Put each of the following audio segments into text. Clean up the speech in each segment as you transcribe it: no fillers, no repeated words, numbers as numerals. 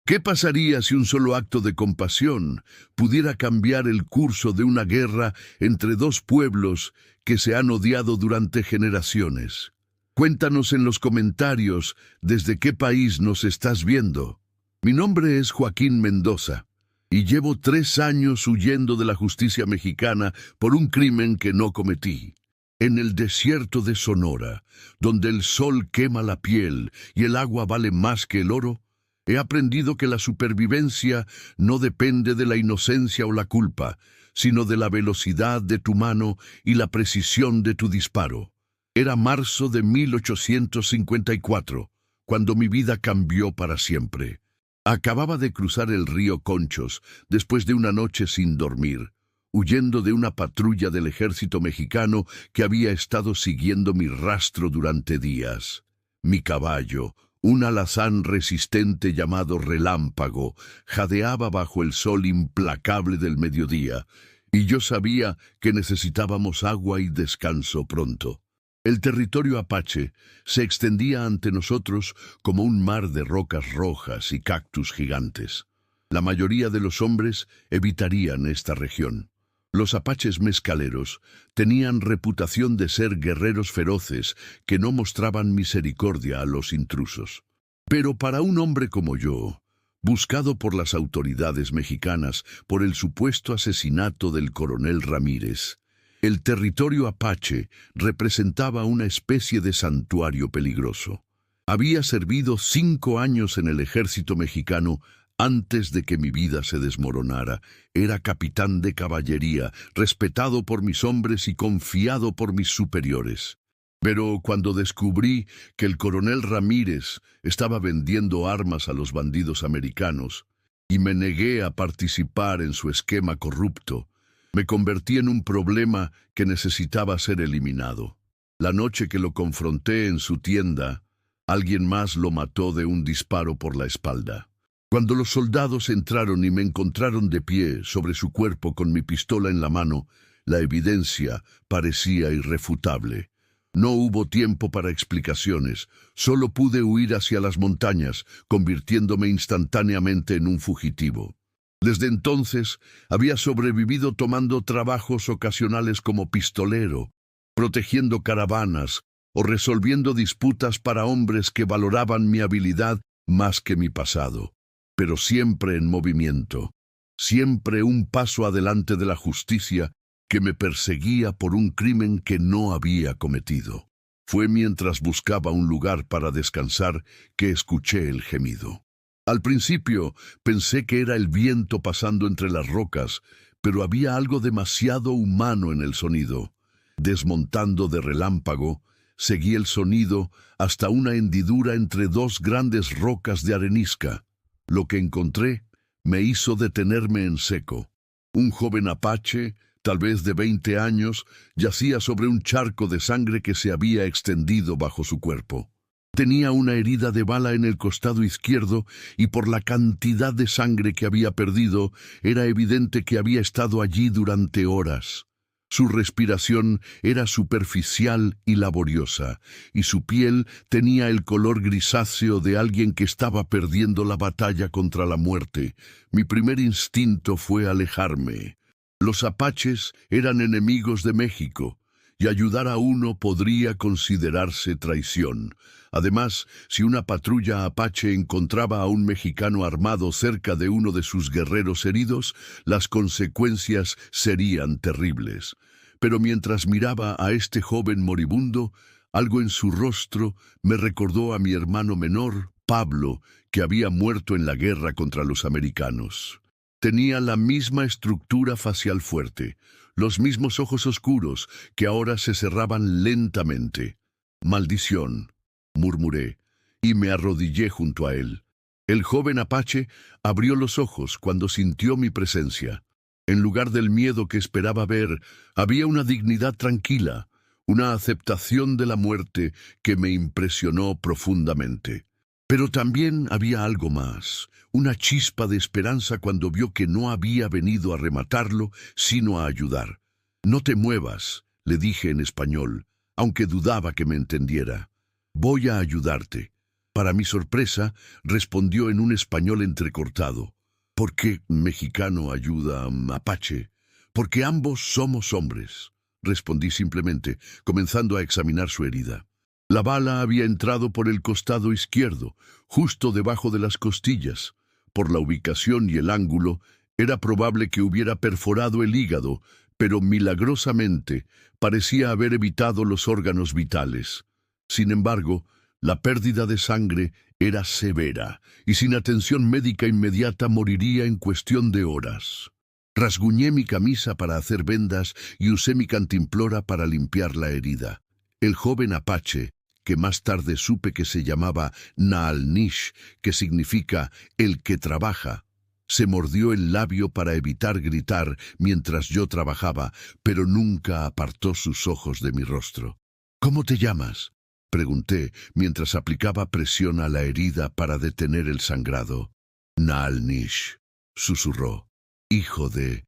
¿Qué pasaría si un solo acto de compasión pudiera cambiar el curso de una guerra entre dos pueblos que se han odiado durante generaciones? Cuéntanos en los comentarios desde qué país nos estás viendo. Mi nombre es Joaquín Mendoza y llevo 3 años huyendo de la justicia mexicana por un crimen que no cometí. En el desierto de Sonora, donde el sol quema la piel y el agua vale más que el oro, he aprendido que la supervivencia no depende de la inocencia o la culpa, sino de la velocidad de tu mano y la precisión de tu disparo. Era marzo de 1854, cuando mi vida cambió para siempre. Acababa de cruzar el río Conchos después de una noche sin dormir, huyendo de una patrulla del ejército mexicano que había estado siguiendo mi rastro durante días. Mi caballo, un alazán resistente llamado Relámpago, jadeaba bajo el sol implacable del mediodía, y yo sabía que necesitábamos agua y descanso pronto. El territorio apache se extendía ante nosotros como un mar de rocas rojas y cactus gigantes. La mayoría de los hombres evitarían esta región. Los apaches mezcaleros tenían reputación de ser guerreros feroces que no mostraban misericordia a los intrusos. Pero para un hombre como yo, buscado por las autoridades mexicanas por el supuesto asesinato del coronel Ramírez, el territorio apache representaba una especie de santuario peligroso. Había servido 5 años en el ejército mexicano antes de que mi vida se desmoronara. Era capitán de caballería, respetado por mis hombres y confiado por mis superiores. Pero cuando descubrí que el coronel Ramírez estaba vendiendo armas a los bandidos americanos y me negué a participar en su esquema corrupto, me convertí en un problema que necesitaba ser eliminado. La noche que lo confronté en su tienda, alguien más lo mató de un disparo por la espalda. Cuando los soldados entraron y me encontraron de pie sobre su cuerpo con mi pistola en la mano, la evidencia parecía irrefutable. No hubo tiempo para explicaciones, solo pude huir hacia las montañas, convirtiéndome instantáneamente en un fugitivo. Desde entonces, había sobrevivido tomando trabajos ocasionales como pistolero, protegiendo caravanas o resolviendo disputas para hombres que valoraban mi habilidad más que mi pasado. Pero siempre en movimiento, siempre un paso adelante de la justicia que me perseguía por un crimen que no había cometido. Fue mientras buscaba un lugar para descansar que escuché el gemido. Al principio pensé que era el viento pasando entre las rocas, pero había algo demasiado humano en el sonido. Desmontando de Relámpago, seguí el sonido hasta una hendidura entre 2 grandes rocas de arenisca. Lo que encontré me hizo detenerme en seco. Un joven apache, tal vez de 20 años, yacía sobre un charco de sangre que se había extendido bajo su cuerpo. Tenía una herida de bala en el costado izquierdo y por la cantidad de sangre que había perdido, era evidente que había estado allí durante horas. Su respiración era superficial y laboriosa, y su piel tenía el color grisáceo de alguien que estaba perdiendo la batalla contra la muerte. Mi primer instinto fue alejarme. Los apaches eran enemigos de México, y ayudar a uno podría considerarse traición. Además, si una patrulla apache encontraba a un mexicano armado cerca de uno de sus guerreros heridos, las consecuencias serían terribles. Pero mientras miraba a este joven moribundo, algo en su rostro me recordó a mi hermano menor, Pablo, que había muerto en la guerra contra los americanos. Tenía la misma estructura facial fuerte, los mismos ojos oscuros que ahora se cerraban lentamente. «Maldición», murmuré, y me arrodillé junto a él. El joven apache abrió los ojos cuando sintió mi presencia. En lugar del miedo que esperaba ver, había una dignidad tranquila, una aceptación de la muerte que me impresionó profundamente. Pero también había algo más, una chispa de esperanza cuando vio que no había venido a rematarlo, sino a ayudar. «No te muevas», le dije en español, aunque dudaba que me entendiera. «Voy a ayudarte». Para mi sorpresa, respondió en un español entrecortado. ¿Por qué mexicano ayuda a mapache? Porque ambos somos hombres, respondí simplemente, comenzando a examinar su herida. La bala había entrado por el costado izquierdo, justo debajo de las costillas. Por la ubicación y el ángulo, era probable que hubiera perforado el hígado, pero milagrosamente parecía haber evitado los órganos vitales. Sin embargo, la pérdida de sangre era severa, y sin atención médica inmediata moriría en cuestión de horas. Rasguñé mi camisa para hacer vendas y usé mi cantimplora para limpiar la herida. El joven apache, que más tarde supe que se llamaba Naalnish, que significa el que trabaja, se mordió el labio para evitar gritar mientras yo trabajaba, pero nunca apartó sus ojos de mi rostro. ¿Cómo te llamas?, pregunté mientras aplicaba presión a la herida para detener el sangrado. Naalnish, susurró. Hijo de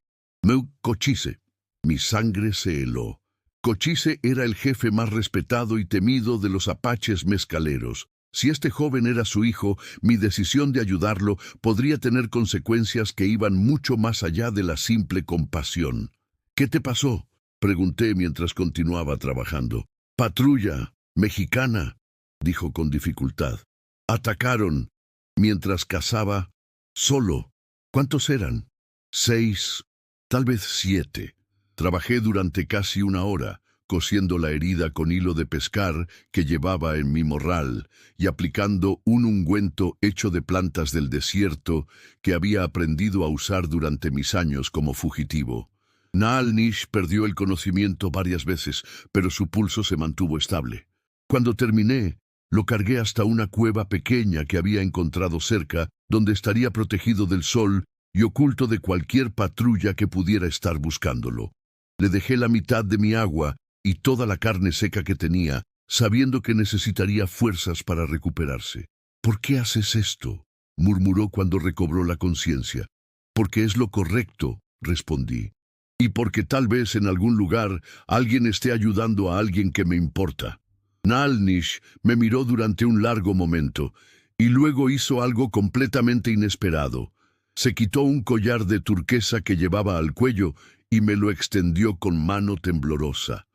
Cochise. Mi sangre se heló. Cochise era el jefe más respetado y temido de los apaches mezcaleros. Si este joven era su hijo, mi decisión de ayudarlo podría tener consecuencias que iban mucho más allá de la simple compasión. ¿Qué te pasó?, pregunté mientras continuaba trabajando. Patrulla mexicana, dijo con dificultad. Atacaron mientras cazaba solo. ¿Cuántos eran? 6, tal vez 7. Trabajé durante casi una hora, cosiendo la herida con hilo de pescar que llevaba en mi morral y aplicando un ungüento hecho de plantas del desierto que había aprendido a usar durante mis años como fugitivo. Naalnish perdió el conocimiento varias veces, pero su pulso se mantuvo estable. Cuando terminé, lo cargué hasta una cueva pequeña que había encontrado cerca, donde estaría protegido del sol y oculto de cualquier patrulla que pudiera estar buscándolo. Le dejé la mitad de mi agua y toda la carne seca que tenía, sabiendo que necesitaría fuerzas para recuperarse. ¿Por qué haces esto?, murmuró cuando recobró la conciencia. Porque es lo correcto, respondí. Y porque tal vez en algún lugar alguien esté ayudando a alguien que me importa. Naalnish me miró durante un largo momento, y luego hizo algo completamente inesperado. Se quitó un collar de turquesa que llevaba al cuello y me lo extendió con mano temblorosa.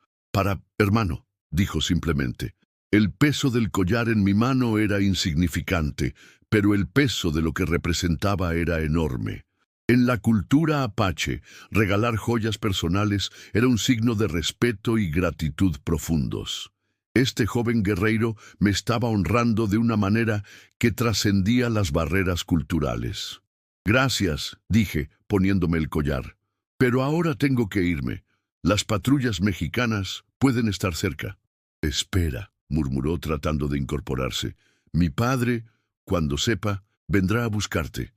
Hermano, dijo simplemente. El peso del collar en mi mano era insignificante, pero el peso de lo que representaba era enorme. En la cultura apache, regalar joyas personales era un signo de respeto y gratitud profundos. Este joven guerreiro me estaba honrando de una manera que trascendía las barreras culturales. Gracias, dije, poniéndome el collar. Pero ahora tengo que irme. Las patrullas mexicanas pueden estar cerca. Espera, murmuró tratando de incorporarse. Mi padre, cuando sepa, vendrá a buscarte.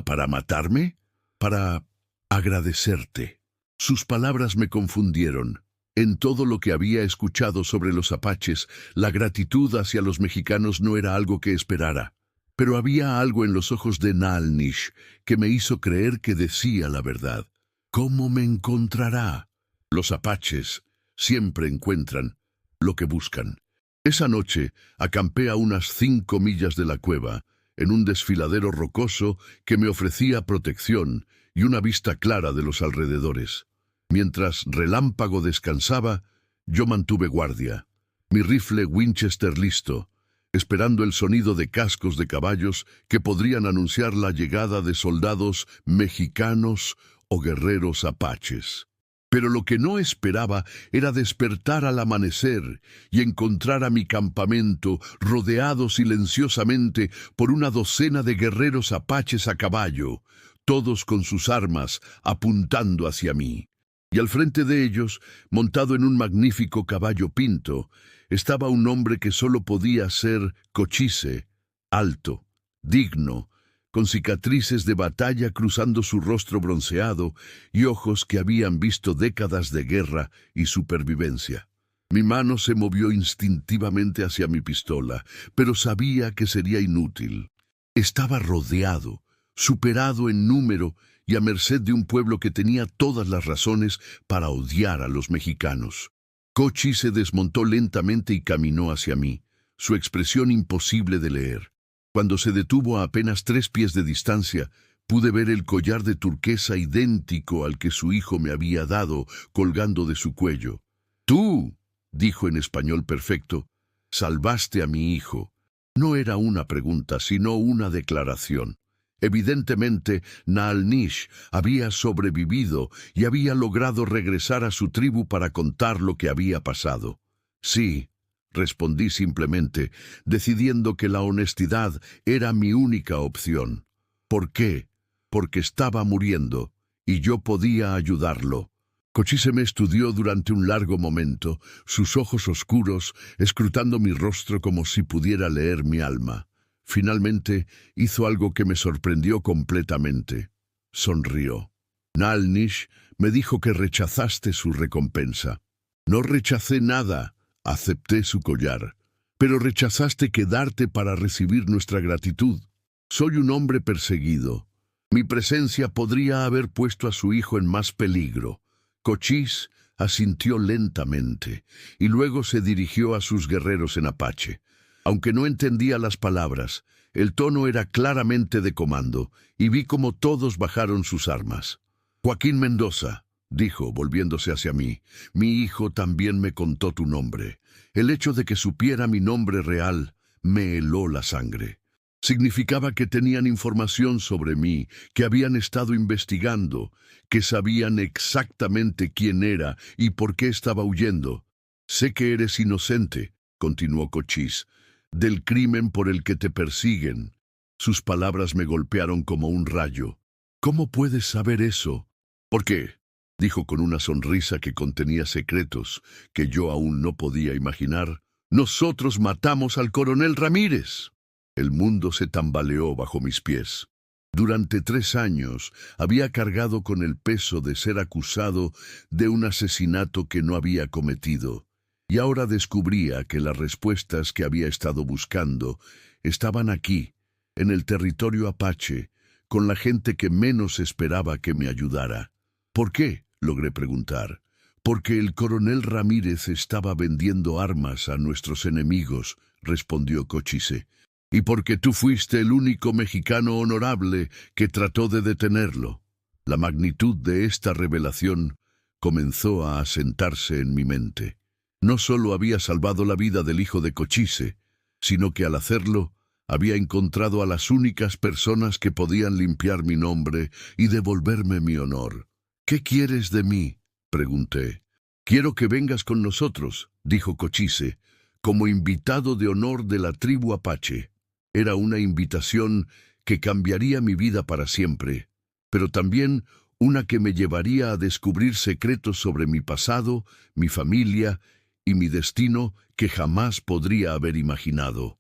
¿Para matarme? Para agradecerte. Sus palabras me confundieron. En todo lo que había escuchado sobre los apaches, la gratitud hacia los mexicanos no era algo que esperara. Pero había algo en los ojos de Naalnish que me hizo creer que decía la verdad. ¿Cómo me encontrará? Los apaches siempre encuentran lo que buscan. Esa noche acampé a unas 5 millas de la cueva, en un desfiladero rocoso que me ofrecía protección y una vista clara de los alrededores. Mientras Relámpago descansaba, yo mantuve guardia, mi rifle Winchester listo, esperando el sonido de cascos de caballos que podrían anunciar la llegada de soldados mexicanos o guerreros apaches. Pero lo que no esperaba era despertar al amanecer y encontrar a mi campamento rodeado silenciosamente por una docena de guerreros apaches a caballo, todos con sus armas apuntando hacia mí. Y al frente de ellos, montado en un magnífico caballo pinto, estaba un hombre que solo podía ser Cochise, alto, digno, con cicatrices de batalla cruzando su rostro bronceado y ojos que habían visto décadas de guerra y supervivencia. Mi mano se movió instintivamente hacia mi pistola, pero sabía que sería inútil. Estaba rodeado, superado en número y a merced de un pueblo que tenía todas las razones para odiar a los mexicanos. Cochise se desmontó lentamente y caminó hacia mí. su expresión imposible de leer. Cuando se detuvo a apenas 3 pies de distancia, pude ver el collar de turquesa idéntico al que su hijo me había dado, colgando de su cuello. «Tú», dijo en español perfecto, «salvaste a mi hijo». No era una pregunta, sino una declaración. Evidentemente, Naal-Nish había sobrevivido y había logrado regresar a su tribu para contar lo que había pasado. «Sí», respondí simplemente, decidiendo que la honestidad era mi única opción. ¿Por qué? Porque estaba muriendo, y yo podía ayudarlo. Cochise me estudió durante un largo momento, sus ojos oscuros, escrutando mi rostro como si pudiera leer mi alma. Finalmente, hizo algo que me sorprendió completamente. Sonrió. «Naal-Nish me dijo que rechazaste su recompensa». «No rechacé nada», acepté su collar. «Pero rechazaste quedarte para recibir nuestra gratitud. Soy un hombre perseguido. Mi presencia podría haber puesto a su hijo en más peligro». Cochise asintió lentamente y luego se dirigió a sus guerreros en apache. Aunque no entendía las palabras, el tono era claramente de comando y vi cómo todos bajaron sus armas. «Joaquín Mendoza», dijo, volviéndose hacia mí, «mi hijo también me contó tu nombre. El hecho de que supiera mi nombre real me heló la sangre. Significaba que tenían información sobre mí, que habían estado investigando, que sabían exactamente quién era y por qué estaba huyendo. Sé que eres inocente», continuó Cochise, «del crimen por el que te persiguen». Sus palabras me golpearon como un rayo. «¿Cómo puedes saber eso?» «¿Por qué?», dijo con una sonrisa que contenía secretos que yo aún no podía imaginar. «Nosotros matamos al coronel Ramírez». El mundo se tambaleó bajo mis pies. Durante 3 años había cargado con el peso de ser acusado de un asesinato que no había cometido, y ahora descubría que las respuestas que había estado buscando estaban aquí, en el territorio apache, con la gente que menos esperaba que me ayudara. «¿Por qué?», logré preguntar. «Porque el coronel Ramírez estaba vendiendo armas a nuestros enemigos», respondió Cochise. «Y porque tú fuiste el único mexicano honorable que trató de detenerlo». La magnitud de esta revelación comenzó a asentarse en mi mente. No solo había salvado la vida del hijo de Cochise, sino que al hacerlo, había encontrado a las únicas personas que podían limpiar mi nombre y devolverme mi honor. «¿Qué quieres de mí?», pregunté. «Quiero que vengas con nosotros», dijo Cochise, «como invitado de honor de la tribu apache». Era una invitación que cambiaría mi vida para siempre, pero también una que me llevaría a descubrir secretos sobre mi pasado, mi familia y mi destino que jamás podría haber imaginado.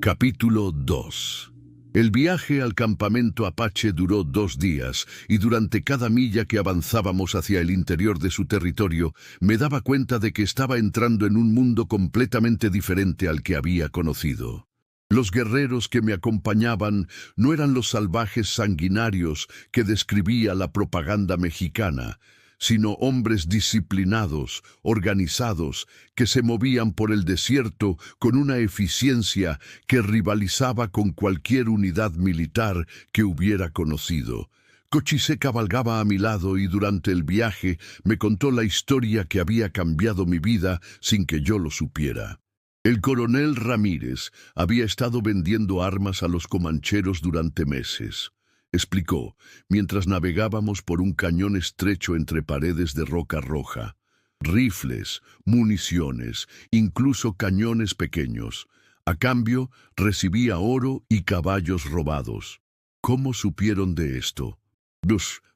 Capítulo 2. El viaje al campamento apache duró 2 días, y durante cada milla que avanzábamos hacia el interior de su territorio, me daba cuenta de que estaba entrando en un mundo completamente diferente al que había conocido. Los guerreros que me acompañaban no eran los salvajes sanguinarios que describía la propaganda mexicana, sino hombres disciplinados, organizados, que se movían por el desierto con una eficiencia que rivalizaba con cualquier unidad militar que hubiera conocido. Cochise cabalgaba a mi lado y durante el viaje me contó la historia que había cambiado mi vida sin que yo lo supiera. El coronel Ramírez había estado vendiendo armas a los comancheros durante meses, explicó, mientras navegábamos por un cañón estrecho entre paredes de roca roja. Rifles, municiones, incluso cañones pequeños. A cambio, recibía oro y caballos robados. ¿Cómo supieron de esto?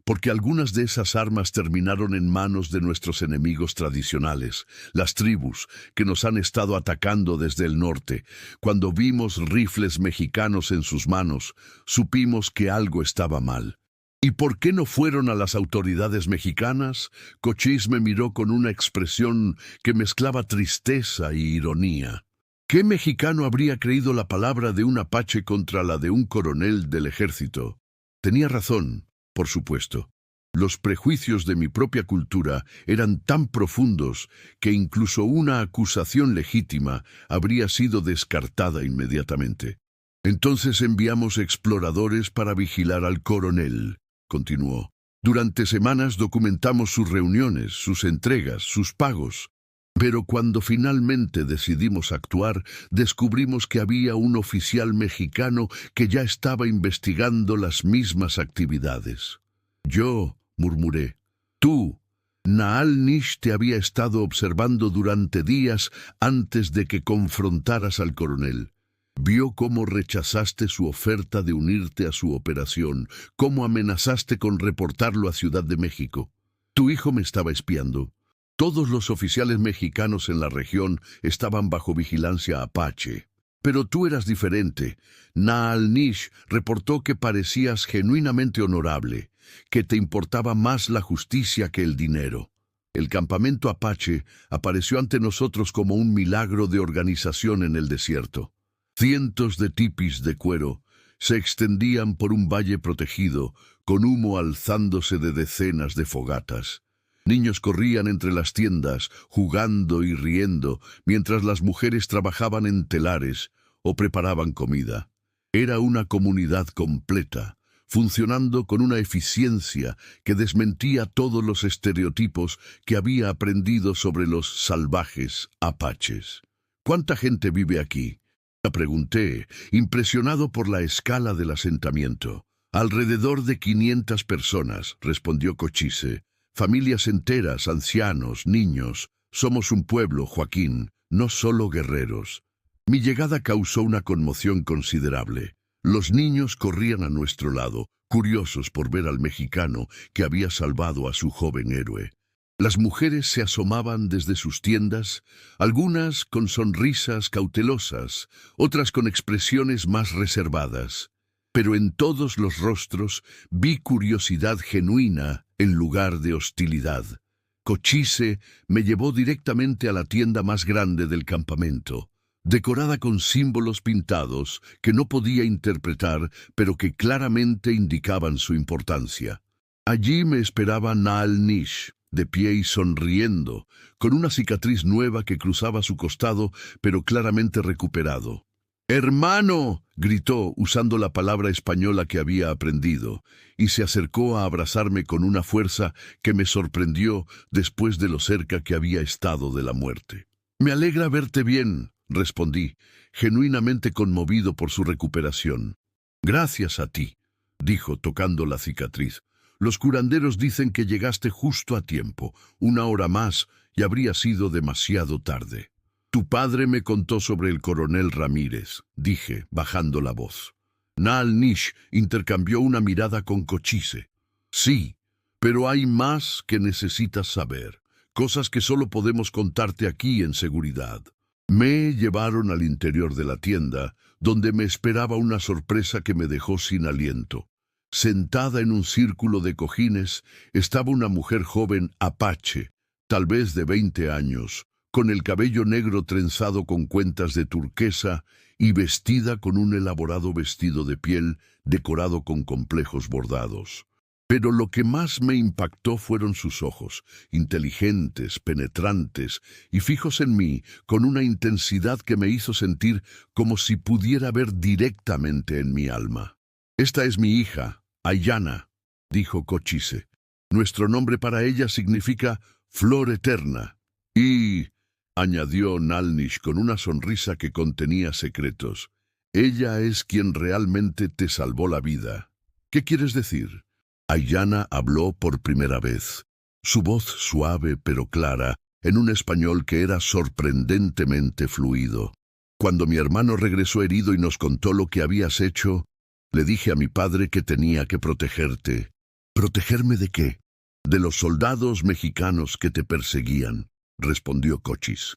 Porque algunas de esas armas terminaron en manos de nuestros enemigos tradicionales, las tribus, que nos han estado atacando desde el norte. Cuando vimos rifles mexicanos en sus manos, supimos que algo estaba mal. ¿Y por qué no fueron a las autoridades mexicanas? Cochise me miró con una expresión que mezclaba tristeza y ironía. ¿Qué mexicano habría creído la palabra de un apache contra la de un coronel del ejército? Tenía razón. Por supuesto. Los prejuicios de mi propia cultura eran tan profundos que incluso una acusación legítima habría sido descartada inmediatamente. Entonces enviamos exploradores para vigilar al coronel, continuó. Durante semanas documentamos sus reuniones, sus entregas, sus pagos. Pero cuando finalmente decidimos actuar, descubrimos que había un oficial mexicano que ya estaba investigando las mismas actividades. Yo, murmuré, tú, Naal Nish te había estado observando durante días antes de que confrontaras al coronel. Vio cómo rechazaste su oferta de unirte a su operación, cómo amenazaste con reportarlo a Ciudad de México. Tu hijo me estaba espiando. Todos los oficiales mexicanos en la región estaban bajo vigilancia apache. Pero tú eras diferente. Naal Nish reportó que parecías genuinamente honorable, que te importaba más la justicia que el dinero. El campamento apache apareció ante nosotros como un milagro de organización en el desierto. Cientos de tipis de cuero se extendían por un valle protegido, con humo alzándose de decenas de fogatas. Niños corrían entre las tiendas, jugando y riendo, mientras las mujeres trabajaban en telares o preparaban comida. Era una comunidad completa, funcionando con una eficiencia que desmentía todos los estereotipos que había aprendido sobre los salvajes apaches. ¿Cuánta gente vive aquí?, pregunté, impresionado por la escala del asentamiento. Alrededor de 500 personas, respondió Cochise. Familias enteras, ancianos, niños. Somos un pueblo, Joaquín, no solo guerreros. Mi llegada causó una conmoción considerable. Los niños corrían a nuestro lado, curiosos por ver al mexicano que había salvado a su joven héroe. Las mujeres se asomaban desde sus tiendas, algunas con sonrisas cautelosas, otras con expresiones más reservadas. Pero en todos los rostros vi curiosidad genuina en lugar de hostilidad. Cochise me llevó directamente a la tienda más grande del campamento, decorada con símbolos pintados que no podía interpretar, pero que claramente indicaban su importancia. Allí me esperaba Naal Nish, de pie y sonriendo, con una cicatriz nueva que cruzaba su costado, pero claramente recuperado. «¡Hermano!», gritó, usando la palabra española que había aprendido, y se acercó a abrazarme con una fuerza que me sorprendió después de lo cerca que había estado de la muerte. «Me alegra verte bien», respondí, genuinamente conmovido por su recuperación. «Gracias a ti», dijo, tocando la cicatriz. «Los curanderos dicen que llegaste justo a tiempo. 1 hora más y habría sido demasiado tarde». «Tu padre me contó sobre el coronel Ramírez», dije, bajando la voz. Naal Nish intercambió una mirada con Cochise. «Sí, pero hay más que necesitas saber, cosas que solo podemos contarte aquí en seguridad». Me llevaron al interior de la tienda, donde me esperaba una sorpresa que me dejó sin aliento. Sentada en un círculo de cojines estaba una mujer joven apache, tal vez de 20 años, con el cabello negro trenzado con cuentas de turquesa y vestida con un elaborado vestido de piel decorado con complejos bordados. Pero lo que más me impactó fueron sus ojos, inteligentes, penetrantes y fijos en mí, con una intensidad que me hizo sentir como si pudiera ver directamente en mi alma. «Esta es mi hija, Ayanna», dijo Cochise. «Nuestro nombre para ella significa flor eterna». «Y», añadió Naal Nish con una sonrisa que contenía secretos, «ella es quien realmente te salvó la vida». «¿Qué quieres decir?». Ayanna habló por primera vez, su voz suave pero clara, en un español que era sorprendentemente fluido. «Cuando mi hermano regresó herido y nos contó lo que habías hecho, le dije a mi padre que tenía que protegerte». «¿Protegerme de qué?». «De los soldados mexicanos que te perseguían», respondió Cochise.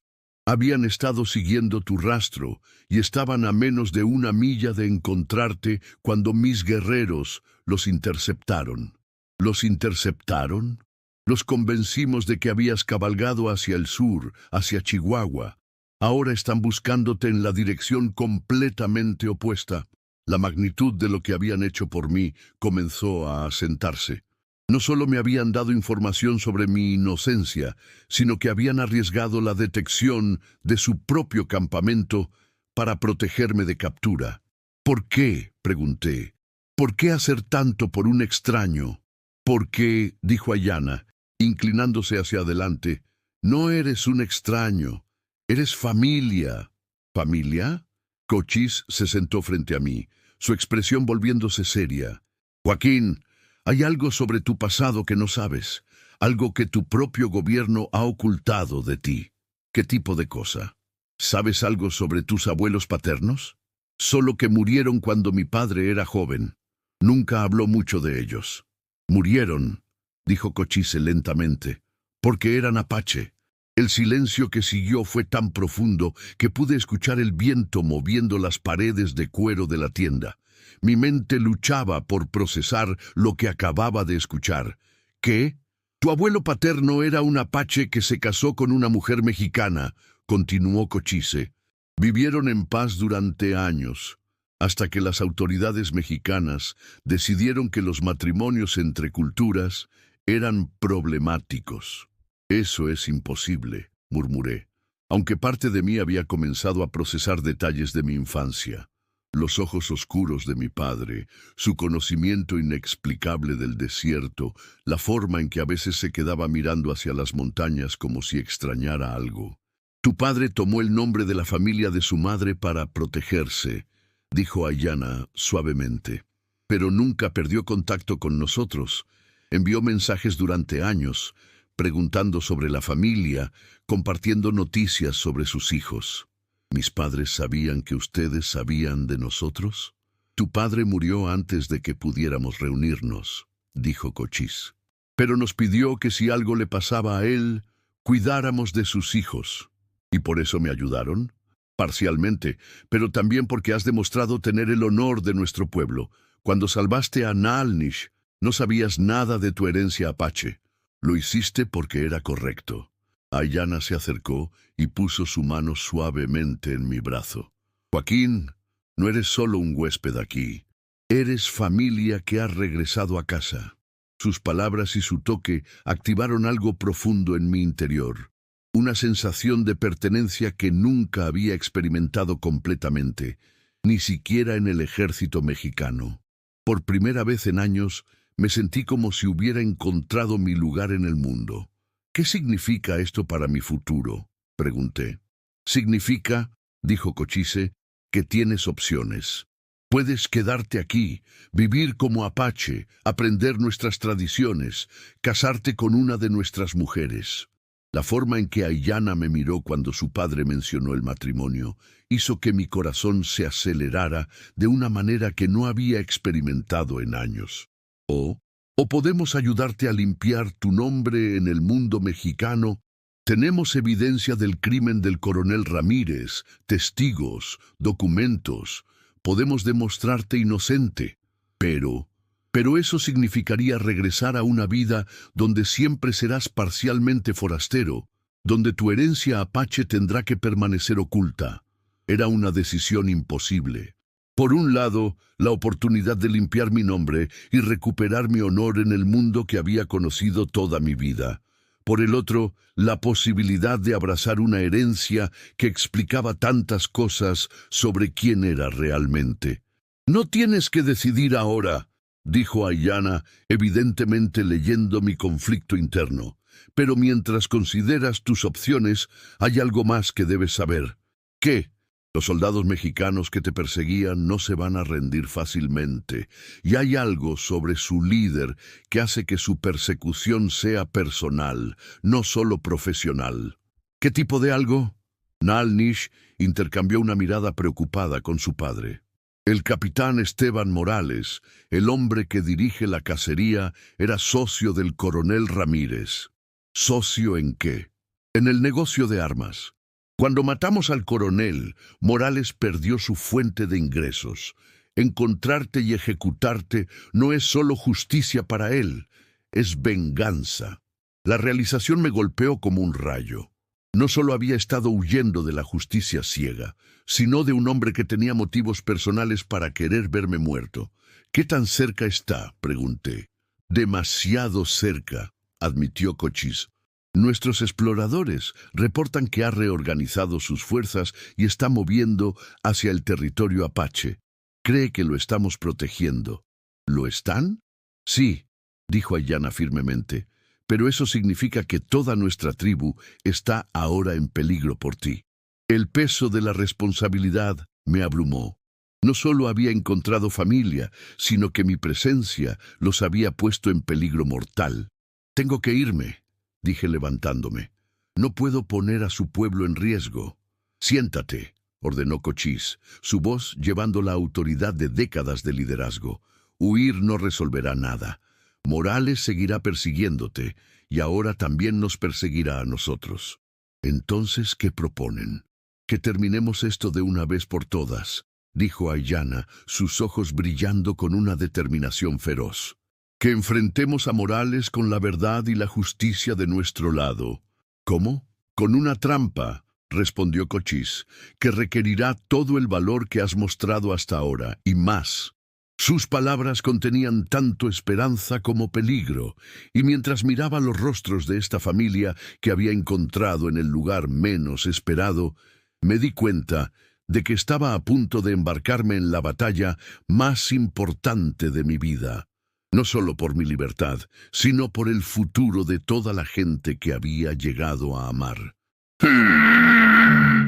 «Habían estado siguiendo tu rastro y estaban a menos de 1 milla de encontrarte cuando mis guerreros los interceptaron». «¿Los interceptaron?». «Los convencimos de que habías cabalgado hacia el sur, hacia Chihuahua. Ahora están buscándote en la dirección completamente opuesta». La magnitud de lo que habían hecho por mí comenzó a asentarse. No solo me habían dado información sobre mi inocencia, sino que habían arriesgado la detección de su propio campamento para protegerme de captura. ¿Por qué?, pregunté. ¿Por qué hacer tanto por un extraño? Porque, dijo Ayanna, inclinándose hacia adelante, no eres un extraño, eres familia. ¿Familia? Cochise se sentó frente a mí, su expresión volviéndose seria. Joaquín, hay algo sobre tu pasado que no sabes, algo que tu propio gobierno ha ocultado de ti. ¿Qué tipo de cosa? ¿Sabes algo sobre tus abuelos paternos? Solo que murieron cuando mi padre era joven. Nunca habló mucho de ellos. Murieron, dijo Cochise lentamente, porque eran apache. El silencio que siguió fue tan profundo que pude escuchar el viento moviendo las paredes de cuero de la tienda. Mi mente luchaba por procesar lo que acababa de escuchar. ¿Qué? Tu abuelo paterno era un apache que se casó con una mujer mexicana, continuó Cochise. Vivieron en paz durante años, hasta que las autoridades mexicanas decidieron que los matrimonios entre culturas eran problemáticos. Eso es imposible, murmuré, aunque parte de mí había comenzado a procesar detalles de mi infancia. Los ojos oscuros de mi padre, su conocimiento inexplicable del desierto, la forma en que a veces se quedaba mirando hacia las montañas como si extrañara algo. Tu padre tomó el nombre de la familia de su madre para protegerse, dijo Ayanna suavemente, pero nunca perdió contacto con nosotros. Envió mensajes durante años, preguntando sobre la familia, compartiendo noticias sobre sus hijos. ¿Mis padres sabían que ustedes sabían de nosotros? Tu padre murió antes de que pudiéramos reunirnos, dijo Cochise. Pero nos pidió que si algo le pasaba a él, cuidáramos de sus hijos. ¿Y por eso me ayudaron? Parcialmente, pero también porque has demostrado tener el honor de nuestro pueblo. Cuando salvaste a Naalnish, no sabías nada de tu herencia apache. Lo hiciste porque era correcto. Ayanna se acercó y puso su mano suavemente en mi brazo. Joaquín, no eres solo un huésped aquí. Eres familia que ha regresado a casa. Sus palabras y su toque activaron algo profundo en mi interior. Una sensación de pertenencia que nunca había experimentado completamente, ni siquiera en el ejército mexicano. Por primera vez en años, me sentí como si hubiera encontrado mi lugar en el mundo. ¿Qué significa esto para mi futuro?, pregunté. Significa, dijo Cochise, que tienes opciones. Puedes quedarte aquí, vivir como apache, aprender nuestras tradiciones, casarte con una de nuestras mujeres. La forma en que Ayanna me miró cuando su padre mencionó el matrimonio hizo que mi corazón se acelerara de una manera que no había experimentado en años. O podemos ayudarte a limpiar tu nombre en el mundo mexicano. Tenemos evidencia del crimen del coronel Ramírez, testigos, documentos. Podemos demostrarte inocente. Pero eso significaría regresar a una vida donde siempre serás parcialmente forastero, donde tu herencia apache tendrá que permanecer oculta. Era una decisión imposible. Por un lado, la oportunidad de limpiar mi nombre y recuperar mi honor en el mundo que había conocido toda mi vida. Por el otro, la posibilidad de abrazar una herencia que explicaba tantas cosas sobre quién era realmente. No tienes que decidir ahora, dijo Ayanna, evidentemente leyendo mi conflicto interno. Pero mientras consideras tus opciones, hay algo más que debes saber. ¿Qué? Los soldados mexicanos que te perseguían no se van a rendir fácilmente, y hay algo sobre su líder que hace que su persecución sea personal, no solo profesional. ¿Qué tipo de algo? Naalnish intercambió una mirada preocupada con su padre. El capitán Esteban Morales, el hombre que dirige la cacería, era socio del coronel Ramírez. ¿Socio en qué? En el negocio de armas. Cuando matamos al coronel, Morales perdió su fuente de ingresos. Encontrarte y ejecutarte no es solo justicia para él, es venganza. La realización me golpeó como un rayo. No solo había estado huyendo de la justicia ciega, sino de un hombre que tenía motivos personales para querer verme muerto. ¿Qué tan cerca está?, pregunté. Demasiado cerca, admitió Cochise. Nuestros exploradores reportan que ha reorganizado sus fuerzas y está moviendo hacia el territorio apache. Cree que lo estamos protegiendo. ¿Lo están? Sí, dijo Ayanna firmemente, pero eso significa que toda nuestra tribu está ahora en peligro por ti. El peso de la responsabilidad me abrumó. No solo había encontrado familia, sino que mi presencia los había puesto en peligro mortal. Tengo que irme, dije levantándome. No puedo poner a su pueblo en riesgo. Siéntate, ordenó Cochise, su voz llevando la autoridad de décadas de liderazgo. Huir no resolverá nada. Morales seguirá persiguiéndote, y ahora también nos perseguirá a nosotros. Entonces, ¿qué proponen? Que terminemos esto de una vez por todas, dijo Ayanna, sus ojos brillando con una determinación feroz. Que enfrentemos a Morales con la verdad y la justicia de nuestro lado. ¿Cómo? Con una trampa, respondió Cochise, que requerirá todo el valor que has mostrado hasta ahora, y más. Sus palabras contenían tanto esperanza como peligro, y mientras miraba los rostros de esta familia que había encontrado en el lugar menos esperado, me di cuenta de que estaba a punto de embarcarme en la batalla más importante de mi vida, no solo por mi libertad, sino por el futuro de toda la gente que había llegado a amar.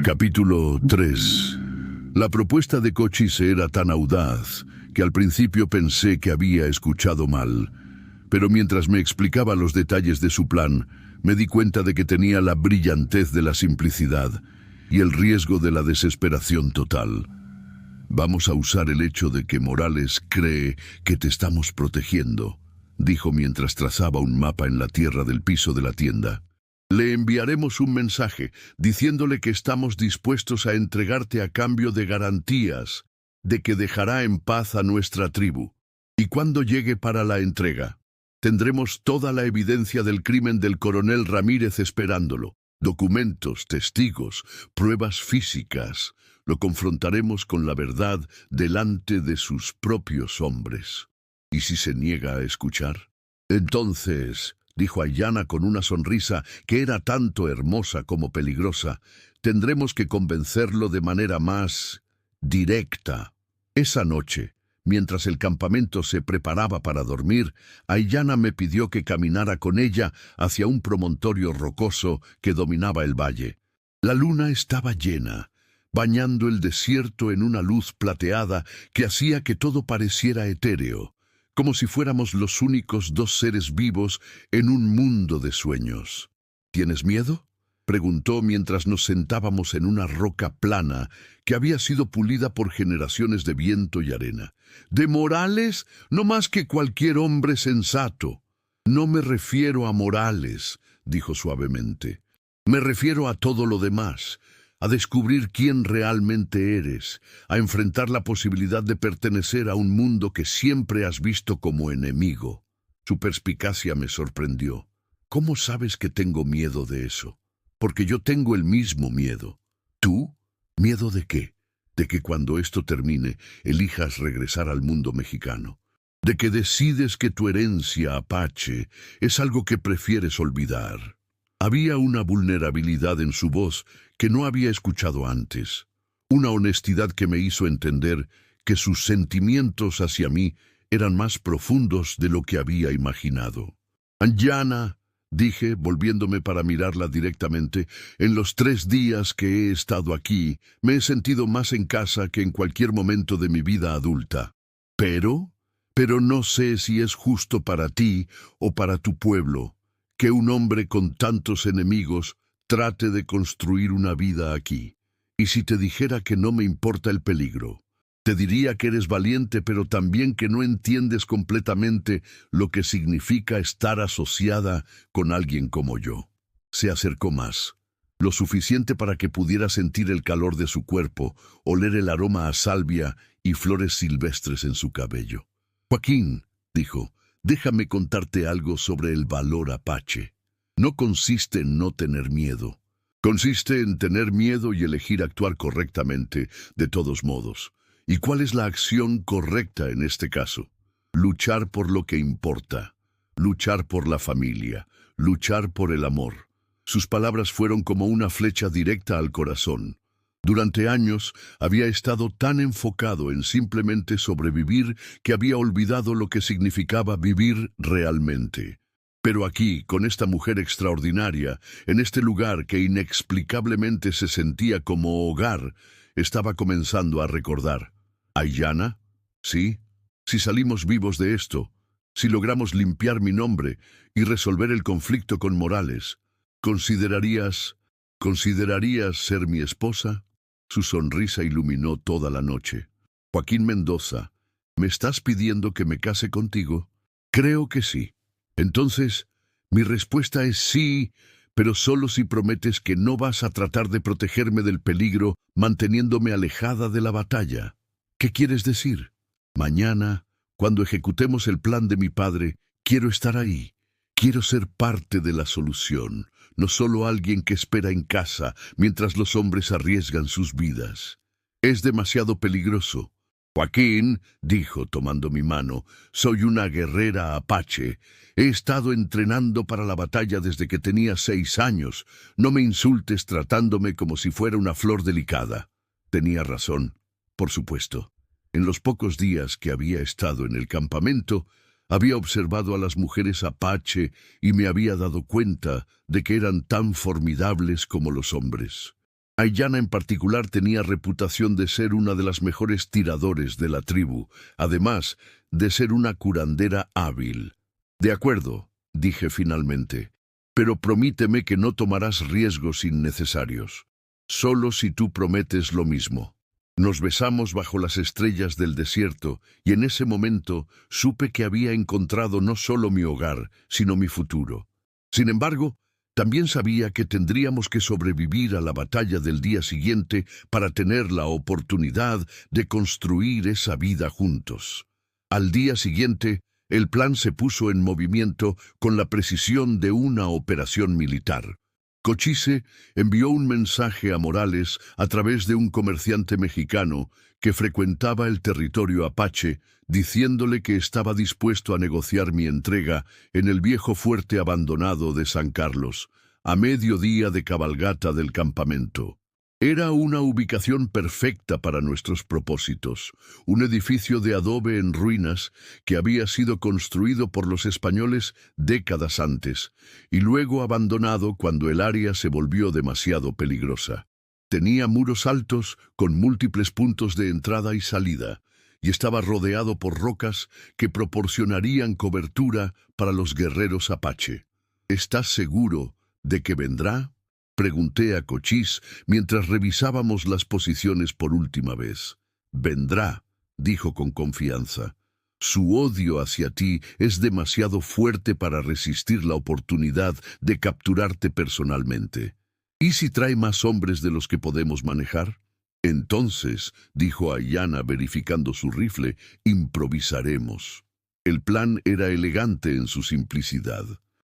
Capítulo 3. La propuesta de Cochise era tan audaz que al principio pensé que había escuchado mal, pero mientras me explicaba los detalles de su plan, me di cuenta de que tenía la brillantez de la simplicidad y el riesgo de la desesperación total. Vamos a usar el hecho de que Morales cree que te estamos protegiendo, dijo mientras trazaba un mapa en la tierra del piso de la tienda. Le enviaremos un mensaje diciéndole que estamos dispuestos a entregarte a cambio de garantías de que dejará en paz a nuestra tribu. Y cuando llegue para la entrega, tendremos toda la evidencia del crimen del coronel Ramírez esperándolo. Documentos, testigos, pruebas físicas. Lo confrontaremos con la verdad delante de sus propios hombres. ¿Y si se niega a escuchar? Entonces, dijo Ayanna con una sonrisa que era tanto hermosa como peligrosa, tendremos que convencerlo de manera más directa. Esa noche, mientras el campamento se preparaba para dormir, Ayanna me pidió que caminara con ella hacia un promontorio rocoso que dominaba el valle. La luna estaba llena, bañando el desierto en una luz plateada que hacía que todo pareciera etéreo, como si fuéramos los únicos dos seres vivos en un mundo de sueños. ¿Tienes miedo?, preguntó mientras nos sentábamos en una roca plana que había sido pulida por generaciones de viento y arena. ¿De Morales? No más que cualquier hombre sensato. No me refiero a Morales, dijo suavemente. Me refiero a todo lo demás, a descubrir quién realmente eres, a enfrentar la posibilidad de pertenecer a un mundo que siempre has visto como enemigo. Su perspicacia me sorprendió. ¿Cómo sabes que tengo miedo de eso? Porque yo tengo el mismo miedo. ¿Tú? ¿Miedo de qué? De que cuando esto termine, elijas regresar al mundo mexicano. De que decides que tu herencia apache es algo que prefieres olvidar. Había una vulnerabilidad en su voz que no había escuchado antes. Una honestidad que me hizo entender que sus sentimientos hacia mí eran más profundos de lo que había imaginado. Ayanna, dije, volviéndome para mirarla directamente, en los 3 días que he estado aquí, me he sentido más en casa que en cualquier momento de mi vida adulta. Pero no sé si es justo para ti o para tu pueblo que un hombre con tantos enemigos trate de construir una vida aquí. Y si te dijera que no me importa el peligro, te diría que eres valiente, pero también que no entiendes completamente lo que significa estar asociada con alguien como yo. Se acercó más, lo suficiente para que pudiera sentir el calor de su cuerpo, oler el aroma a salvia y flores silvestres en su cabello. Joaquín, dijo, déjame contarte algo sobre el valor apache. No consiste en no tener miedo. Consiste en tener miedo y elegir actuar correctamente, de todos modos. ¿Y cuál es la acción correcta en este caso? Luchar por lo que importa. luchar por la familia, luchar por el amor. Sus palabras fueron como una flecha directa al corazón. Durante años había estado tan enfocado en simplemente sobrevivir que había olvidado lo que significaba vivir realmente. Pero aquí, con esta mujer extraordinaria, en este lugar que inexplicablemente se sentía como hogar, estaba comenzando a recordar. ¿Aiyana? Sí. Si salimos vivos de esto, si logramos limpiar mi nombre y resolver el conflicto con Morales, ¿considerarías ser mi esposa? Su sonrisa iluminó toda la noche. Joaquín Mendoza, ¿me estás pidiendo que me case contigo? Creo que sí. Entonces, mi respuesta es sí, pero solo si prometes que no vas a tratar de protegerme del peligro manteniéndome alejada de la batalla. ¿Qué quieres decir? Mañana, cuando ejecutemos el plan de mi padre, quiero estar ahí. Quiero ser parte de la solución, no solo alguien que espera en casa mientras los hombres arriesgan sus vidas. Es demasiado peligroso. Joaquín, dijo tomando mi mano, soy una guerrera apache. He estado entrenando para la batalla desde que tenía 6 años. No me insultes tratándome como si fuera una flor delicada. Tenía razón, por supuesto. En los pocos días que había estado en el campamento, había observado a las mujeres apache y me había dado cuenta de que eran tan formidables como los hombres. Aiyana en particular tenía reputación de ser una de las mejores tiradores de la tribu, además de ser una curandera hábil. De acuerdo, dije finalmente, pero promíteme que no tomarás riesgos innecesarios. Solo si tú prometes lo mismo. Nos besamos bajo las estrellas del desierto y en ese momento supe que había encontrado no solo mi hogar, sino mi futuro. Sin embargo, también sabía que tendríamos que sobrevivir a la batalla del día siguiente para tener la oportunidad de construir esa vida juntos. Al día siguiente, el plan se puso en movimiento con la precisión de una operación militar. Cochise envió un mensaje a Morales a través de un comerciante mexicano que frecuentaba el territorio apache, diciéndole que estaba dispuesto a negociar mi entrega en el viejo fuerte abandonado de San Carlos, a mediodía de cabalgata del campamento. Era una ubicación perfecta para nuestros propósitos, un edificio de adobe en ruinas que había sido construido por los españoles décadas antes y luego abandonado cuando el área se volvió demasiado peligrosa. Tenía muros altos con múltiples puntos de entrada y salida y estaba rodeado por rocas que proporcionarían cobertura para los guerreros apache. ¿Estás seguro de que vendrá?, pregunté a Cochise mientras revisábamos las posiciones por última vez. Vendrá, dijo con confianza. Su odio hacia ti es demasiado fuerte para resistir la oportunidad de capturarte personalmente. ¿Y si trae más hombres de los que podemos manejar? Entonces, dijo Aiyana verificando su rifle, improvisaremos. El plan era elegante en su simplicidad.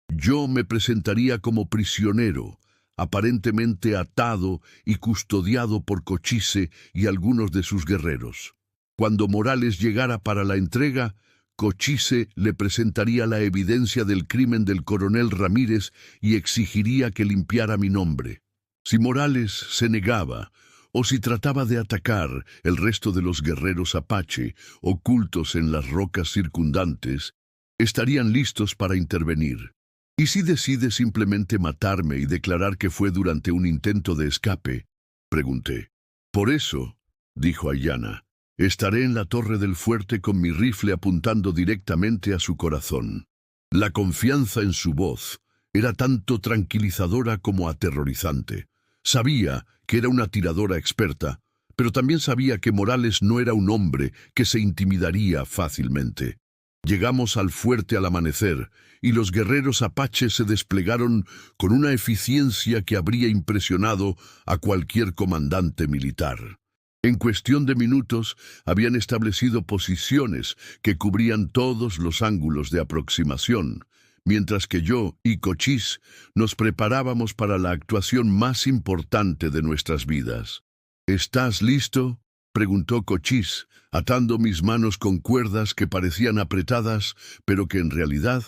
Yo me presentaría como prisionero, aparentemente atado y custodiado por Cochise y algunos de sus guerreros. Cuando Morales llegara para la entrega, Cochise le presentaría la evidencia del crimen del coronel Ramírez y exigiría que limpiara mi nombre. Si Morales se negaba, o si trataba de atacar el resto de los guerreros apache ocultos en las rocas circundantes, estarían listos para intervenir. ¿Y si decide simplemente matarme y declarar que fue durante un intento de escape?, pregunté. Por eso, dijo Aiyana, estaré en la torre del fuerte con mi rifle apuntando directamente a su corazón. La confianza en su voz era tanto tranquilizadora como aterrorizante. Sabía que era una tiradora experta, pero también sabía que Morales no era un hombre que se intimidaría fácilmente. Llegamos al fuerte al amanecer y los guerreros apaches se desplegaron con una eficiencia que habría impresionado a cualquier comandante militar. En cuestión de minutos habían establecido posiciones que cubrían todos los ángulos de aproximación, mientras que yo y Cochise nos preparábamos para la actuación más importante de nuestras vidas. ¿Estás listo?, preguntó Cochise, atando mis manos con cuerdas que parecían apretadas, pero que en realidad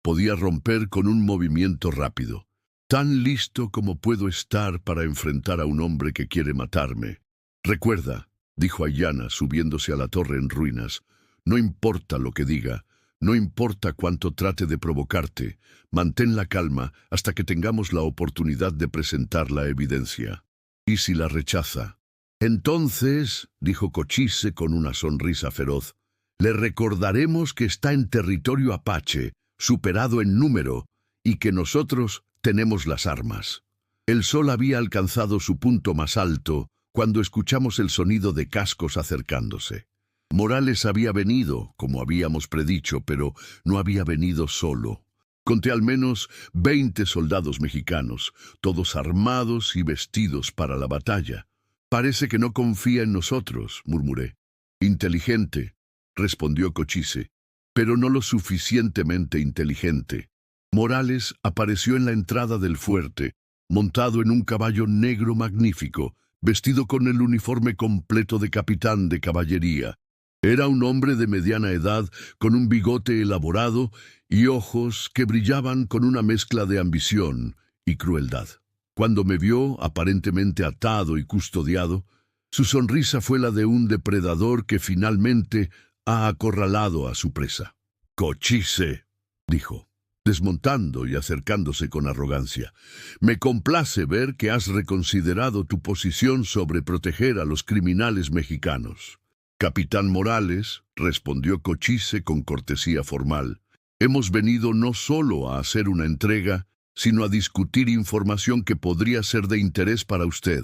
Podía romper con un movimiento rápido. Tan listo como puedo estar para enfrentar a un hombre que quiere matarme. Recuerda, dijo Ayanna subiéndose a la torre en ruinas, no importa lo que diga, no importa cuánto trate de provocarte, mantén la calma hasta que tengamos la oportunidad de presentar la evidencia. ¿Y si la rechaza? Entonces, dijo Cochise con una sonrisa feroz, le recordaremos que está en territorio apache, superado en número, y que nosotros tenemos las armas. El sol había alcanzado su punto más alto cuando escuchamos el sonido de cascos acercándose. Morales había venido, como habíamos predicho, pero no había venido solo. Conté al menos 20 soldados mexicanos, todos armados y vestidos para la batalla. Parece que no confía en nosotros, murmuré. Inteligente, respondió Cochise, pero no lo suficientemente inteligente. Morales apareció en la entrada del fuerte, montado en un caballo negro magnífico, vestido con el uniforme completo de capitán de caballería. Era un hombre de mediana edad, con un bigote elaborado y ojos que brillaban con una mezcla de ambición y crueldad. Cuando me vio, aparentemente atado y custodiado, su sonrisa fue la de un depredador que finalmente ha acorralado a su presa. «Cochise», dijo, desmontando y acercándose con arrogancia, «me complace ver que has reconsiderado tu posición sobre proteger a los criminales mexicanos». «Capitán Morales», respondió Cochise con cortesía formal, «hemos venido no solo a hacer una entrega, sino a discutir información que podría ser de interés para usted».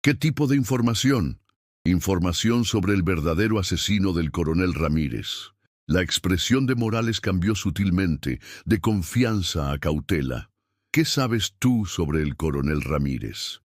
«¿Qué tipo de información?» «Información sobre el verdadero asesino del coronel Ramírez». La expresión de Morales cambió sutilmente, de confianza a cautela. «¿Qué sabes tú sobre el coronel Ramírez?»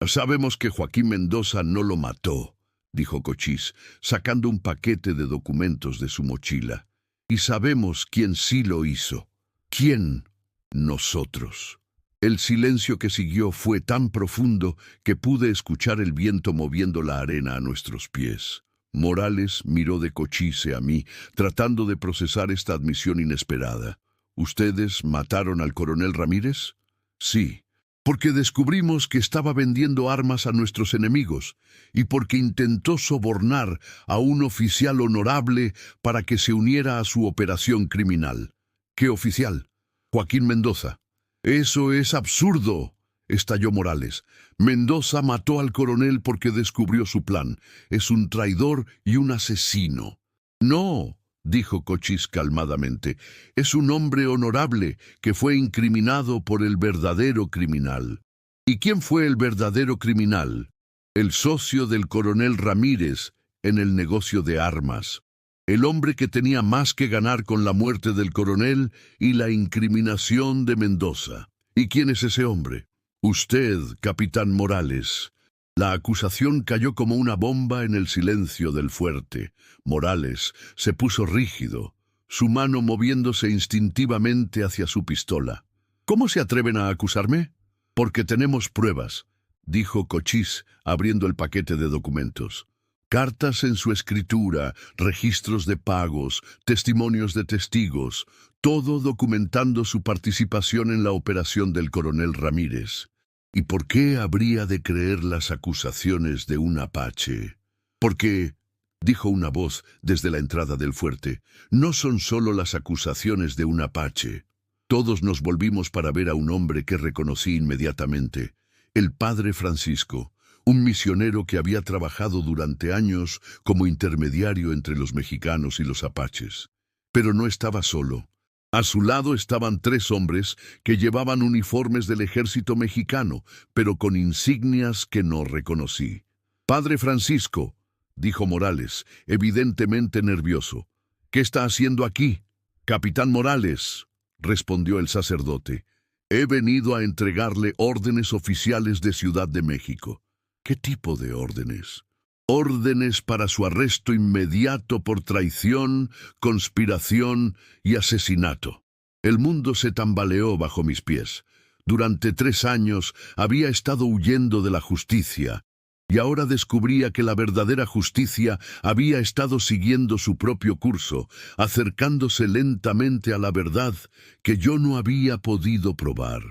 «Sabemos que Joaquín Mendoza no lo mató», dijo Cochise, sacando un paquete de documentos de su mochila. «Y sabemos quién sí lo hizo». «¿Quién?» «Nosotros». El silencio que siguió fue tan profundo que pude escuchar el viento moviendo la arena a nuestros pies. Morales miró de Cochise a mí, tratando de procesar esta admisión inesperada. «¿Ustedes mataron al coronel Ramírez?» «Sí, porque descubrimos que estaba vendiendo armas a nuestros enemigos y porque intentó sobornar a un oficial honorable para que se uniera a su operación criminal». «¿Qué oficial?» «Joaquín Mendoza». «Eso es absurdo», estalló Morales. «Mendoza mató al coronel porque descubrió su plan. Es un traidor y un asesino». «No», dijo Cochise calmadamente, «es un hombre honorable que fue incriminado por el verdadero criminal». «¿Y quién fue el verdadero criminal?» «El socio del coronel Ramírez en el negocio de armas. El hombre que tenía más que ganar con la muerte del coronel y la incriminación de Mendoza». «¿Y quién es ese hombre?» «Usted, capitán Morales». La acusación cayó como una bomba en el silencio del fuerte. Morales se puso rígido, su mano moviéndose instintivamente hacia su pistola. «¿Cómo se atreven a acusarme?» «Porque tenemos pruebas», dijo Cochise, abriendo el paquete de documentos. «Cartas en su escritura, registros de pagos, testimonios de testigos, todo documentando su participación en la operación del coronel Ramírez». «¿Y por qué habría de creer las acusaciones de un apache?» «Porque», dijo una voz desde la entrada del fuerte, «no son solo las acusaciones de un apache». Todos nos volvimos para ver a un hombre que reconocí inmediatamente, el padre Francisco, un misionero que había trabajado durante años como intermediario entre los mexicanos y los apaches. Pero no estaba solo. A su lado estaban 3 hombres que llevaban uniformes del ejército mexicano, pero con insignias que no reconocí. «Padre Francisco», dijo Morales, evidentemente nervioso, «¿qué está haciendo aquí?» «Capitán Morales», respondió el sacerdote, «he venido a entregarle órdenes oficiales de Ciudad de México». «¿Qué tipo de órdenes?» «Órdenes para su arresto inmediato por traición, conspiración y asesinato». El mundo se tambaleó bajo mis pies. Durante 3 años había estado huyendo de la justicia. y ahora descubría que la verdadera justicia había estado siguiendo su propio curso, acercándose lentamente a la verdad que yo no había podido probar.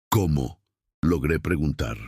¿Cómo?, logré preguntar.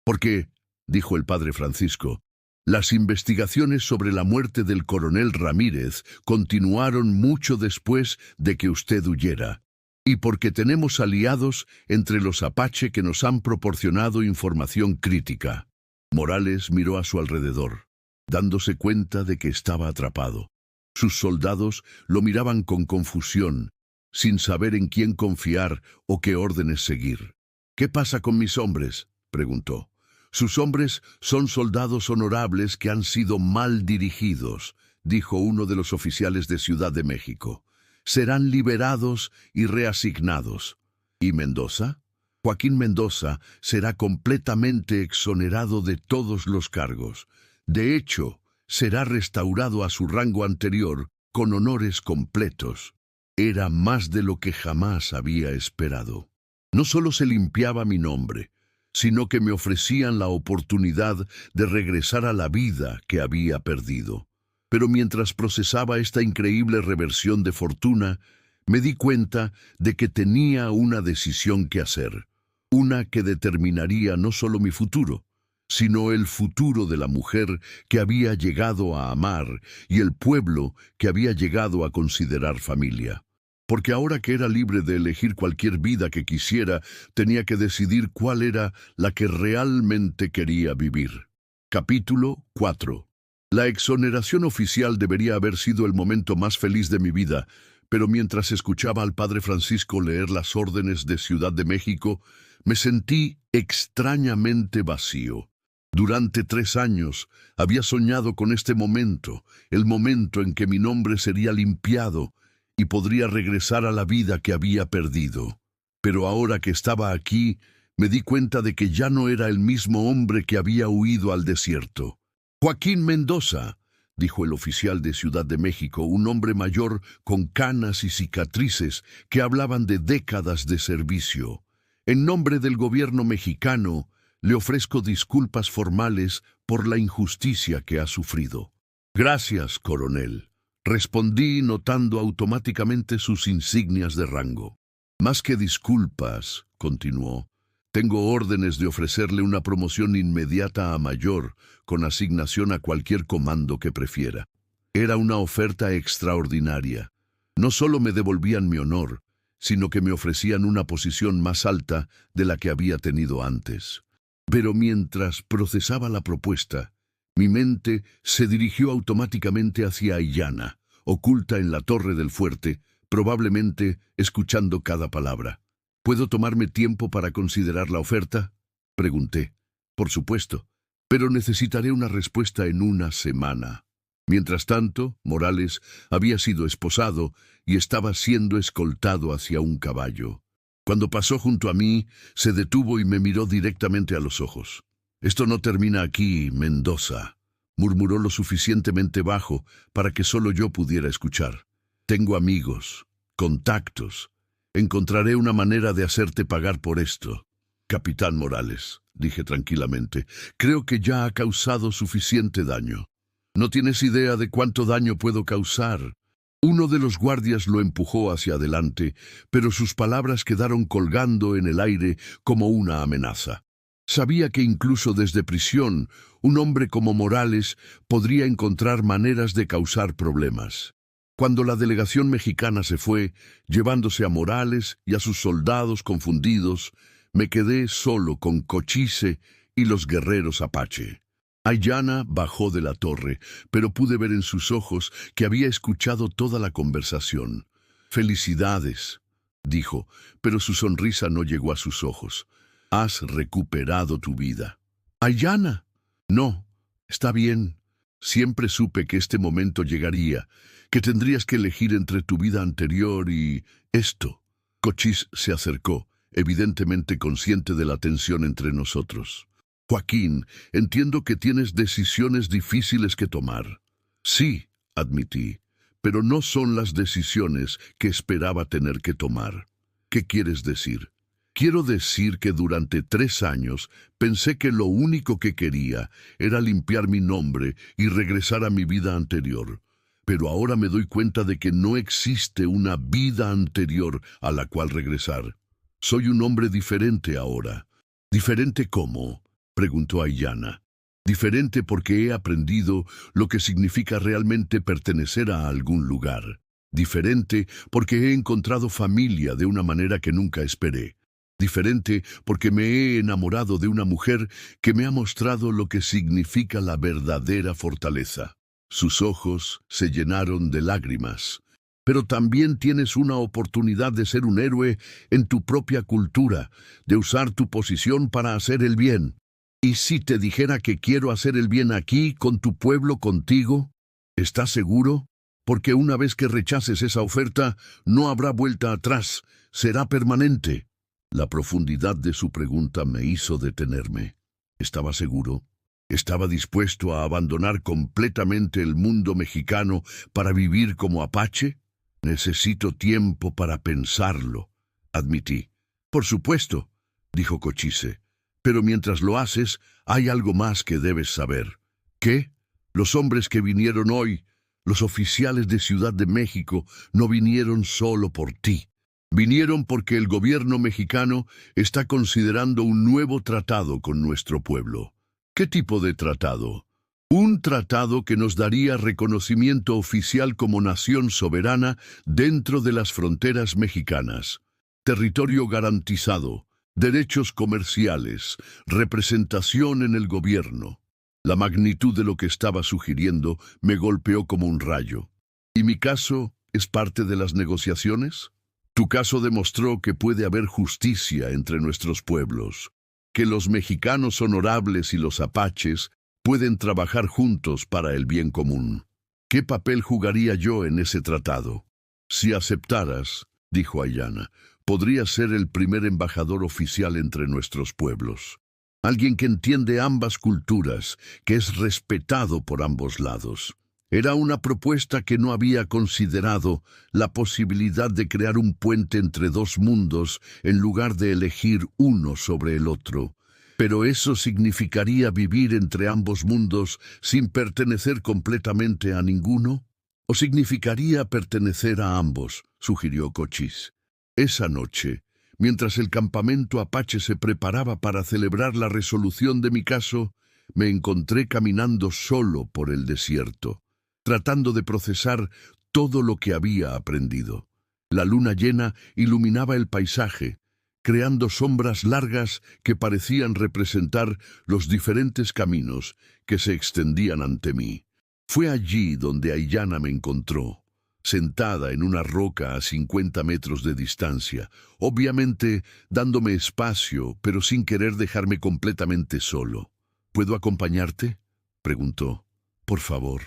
Porque, dijo el padre Francisco, las investigaciones sobre la muerte del coronel Ramírez continuaron mucho después de que usted huyera, y porque tenemos aliados entre los apache que nos han proporcionado información crítica. Morales miró a su alrededor, dándose cuenta de que estaba atrapado. Sus soldados lo miraban con confusión, sin saber en quién confiar o qué órdenes seguir. «¿Qué pasa con mis hombres?», preguntó. «Sus hombres son soldados honorables que han sido mal dirigidos», dijo uno de los oficiales de Ciudad de México. «Serán liberados y reasignados». ¿Y Mendoza? Joaquín Mendoza será completamente exonerado de todos los cargos. De hecho, será restaurado a su rango anterior con honores completos. Era más de lo que jamás había esperado. No solo se limpiaba mi nombre, sino que me ofrecían la oportunidad de regresar a la vida que había perdido. Pero mientras procesaba esta increíble reversión de fortuna, me di cuenta de que tenía una decisión que hacer, una que determinaría no solo mi futuro, sino el futuro de la mujer que había llegado a amar y el pueblo que había llegado a considerar familia. Porque ahora que era libre de elegir cualquier vida que quisiera, tenía que decidir cuál era la que realmente quería vivir. Capítulo 4. La exoneración oficial debería haber sido el momento más feliz de mi vida, pero mientras escuchaba al padre Francisco leer las órdenes de Ciudad de México, me sentí extrañamente vacío. Durante 3 años había soñado con este momento, el momento en que mi nombre sería limpiado y podría regresar a la vida que había perdido. Pero ahora que estaba aquí, me di cuenta de que ya no era el mismo hombre que había huido al desierto. «Joaquín Mendoza», dijo el oficial de Ciudad de México, un hombre mayor con canas y cicatrices que hablaban de décadas de servicio. «En nombre del gobierno mexicano, le ofrezco disculpas formales por la injusticia que ha sufrido». «Gracias, coronel», respondí notando automáticamente sus insignias de rango. «Más que disculpas», continuó, «tengo órdenes de ofrecerle una promoción inmediata a mayor, con asignación a cualquier comando que prefiera». Era una oferta extraordinaria. No solo me devolvían mi honor, sino que me ofrecían una posición más alta de la que había tenido antes. Pero mientras procesaba la propuesta, mi mente se dirigió automáticamente hacia Aillana, oculta en la torre del fuerte, probablemente escuchando cada palabra. «¿Puedo tomarme tiempo para considerar la oferta?», pregunté. «Por supuesto, pero necesitaré una respuesta en 1 semana». Mientras tanto, Morales había sido esposado y estaba siendo escoltado hacia un caballo. Cuando pasó junto a mí, se detuvo y me miró directamente a los ojos. «Esto no termina aquí, Mendoza», murmuró lo suficientemente bajo para que solo yo pudiera escuchar. «Tengo amigos, contactos. Encontraré una manera de hacerte pagar por esto». «Capitán Morales», dije tranquilamente, «creo que ya ha causado suficiente daño». «No tienes idea de cuánto daño puedo causar». Uno de los guardias lo empujó hacia adelante, pero sus palabras quedaron colgando en el aire como una amenaza. Sabía que incluso desde prisión, un hombre como Morales podría encontrar maneras de causar problemas. Cuando la delegación mexicana se fue, llevándose a Morales y a sus soldados confundidos, me quedé solo con Cochise y los guerreros apache. Aillana bajó de la torre, pero pude ver en sus ojos que había escuchado toda la conversación. «Felicidades», dijo, pero su sonrisa no llegó a sus ojos. «Has recuperado tu vida». «Aillana». «No, está bien. Siempre supe que este momento llegaría, que tendrías que elegir entre tu vida anterior y esto». Cochise se acercó, evidentemente consciente de la tensión entre nosotros. «Joaquín, entiendo que tienes decisiones difíciles que tomar». «Sí», admití, «pero no son las decisiones que esperaba tener que tomar». «¿Qué quieres decir?» Quiero decir que durante 3 años pensé que lo único que quería era limpiar mi nombre y regresar a mi vida anterior. Pero ahora me doy cuenta de que no existe una vida anterior a la cual regresar. Soy un hombre diferente ahora. ¿Diferente cómo?, preguntó Aiyana. Diferente porque he aprendido lo que significa realmente pertenecer a algún lugar. Diferente porque he encontrado familia de una manera que nunca esperé. Diferente porque me he enamorado de una mujer que me ha mostrado lo que significa la verdadera fortaleza. Sus ojos se llenaron de lágrimas. Pero también tienes una oportunidad de ser un héroe en tu propia cultura, de usar tu posición para hacer el bien. ¿Y si te dijera que quiero hacer el bien aquí, con tu pueblo, contigo? ¿Estás seguro? Porque una vez que rechaces esa oferta, no habrá vuelta atrás, será permanente. La profundidad de su pregunta me hizo detenerme. ¿Estaba seguro? ¿Estaba dispuesto a abandonar completamente el mundo mexicano para vivir como apache? Necesito tiempo para pensarlo, admití. Por supuesto, dijo Cochise. Pero mientras lo haces, hay algo más que debes saber. ¿Qué? Los hombres que vinieron hoy, los oficiales de Ciudad de México, no vinieron solo por ti. Vinieron porque el gobierno mexicano está considerando un nuevo tratado con nuestro pueblo. ¿Qué tipo de tratado? Un tratado que nos daría reconocimiento oficial como nación soberana dentro de las fronteras mexicanas. Territorio garantizado, derechos comerciales, representación en el gobierno. La magnitud de lo que estaba sugiriendo me golpeó como un rayo. ¿Y mi caso es parte de las negociaciones? Tu caso demostró que puede haber justicia entre nuestros pueblos, que los mexicanos honorables y los apaches pueden trabajar juntos para el bien común. ¿Qué papel jugaría yo en ese tratado? Si aceptaras, dijo Aiyana, podrías ser el primer embajador oficial entre nuestros pueblos. Alguien que entiende ambas culturas, que es respetado por ambos lados. Era una propuesta que no había considerado, la posibilidad de crear un puente entre dos mundos en lugar de elegir uno sobre el otro. Pero eso significaría vivir entre ambos mundos sin pertenecer completamente a ninguno. ¿O significaría pertenecer a ambos?, sugirió Cochise. Esa noche, mientras el campamento apache se preparaba para celebrar la resolución de mi caso, me encontré caminando solo por el desierto, tratando de procesar todo lo que había aprendido. La luna llena iluminaba el paisaje, creando sombras largas que parecían representar los diferentes caminos que se extendían ante mí. Fue allí donde Aiyana me encontró, sentada en una roca a 50 metros de distancia, obviamente dándome espacio, pero sin querer dejarme completamente solo. ¿Puedo acompañarte?, preguntó. Por favor.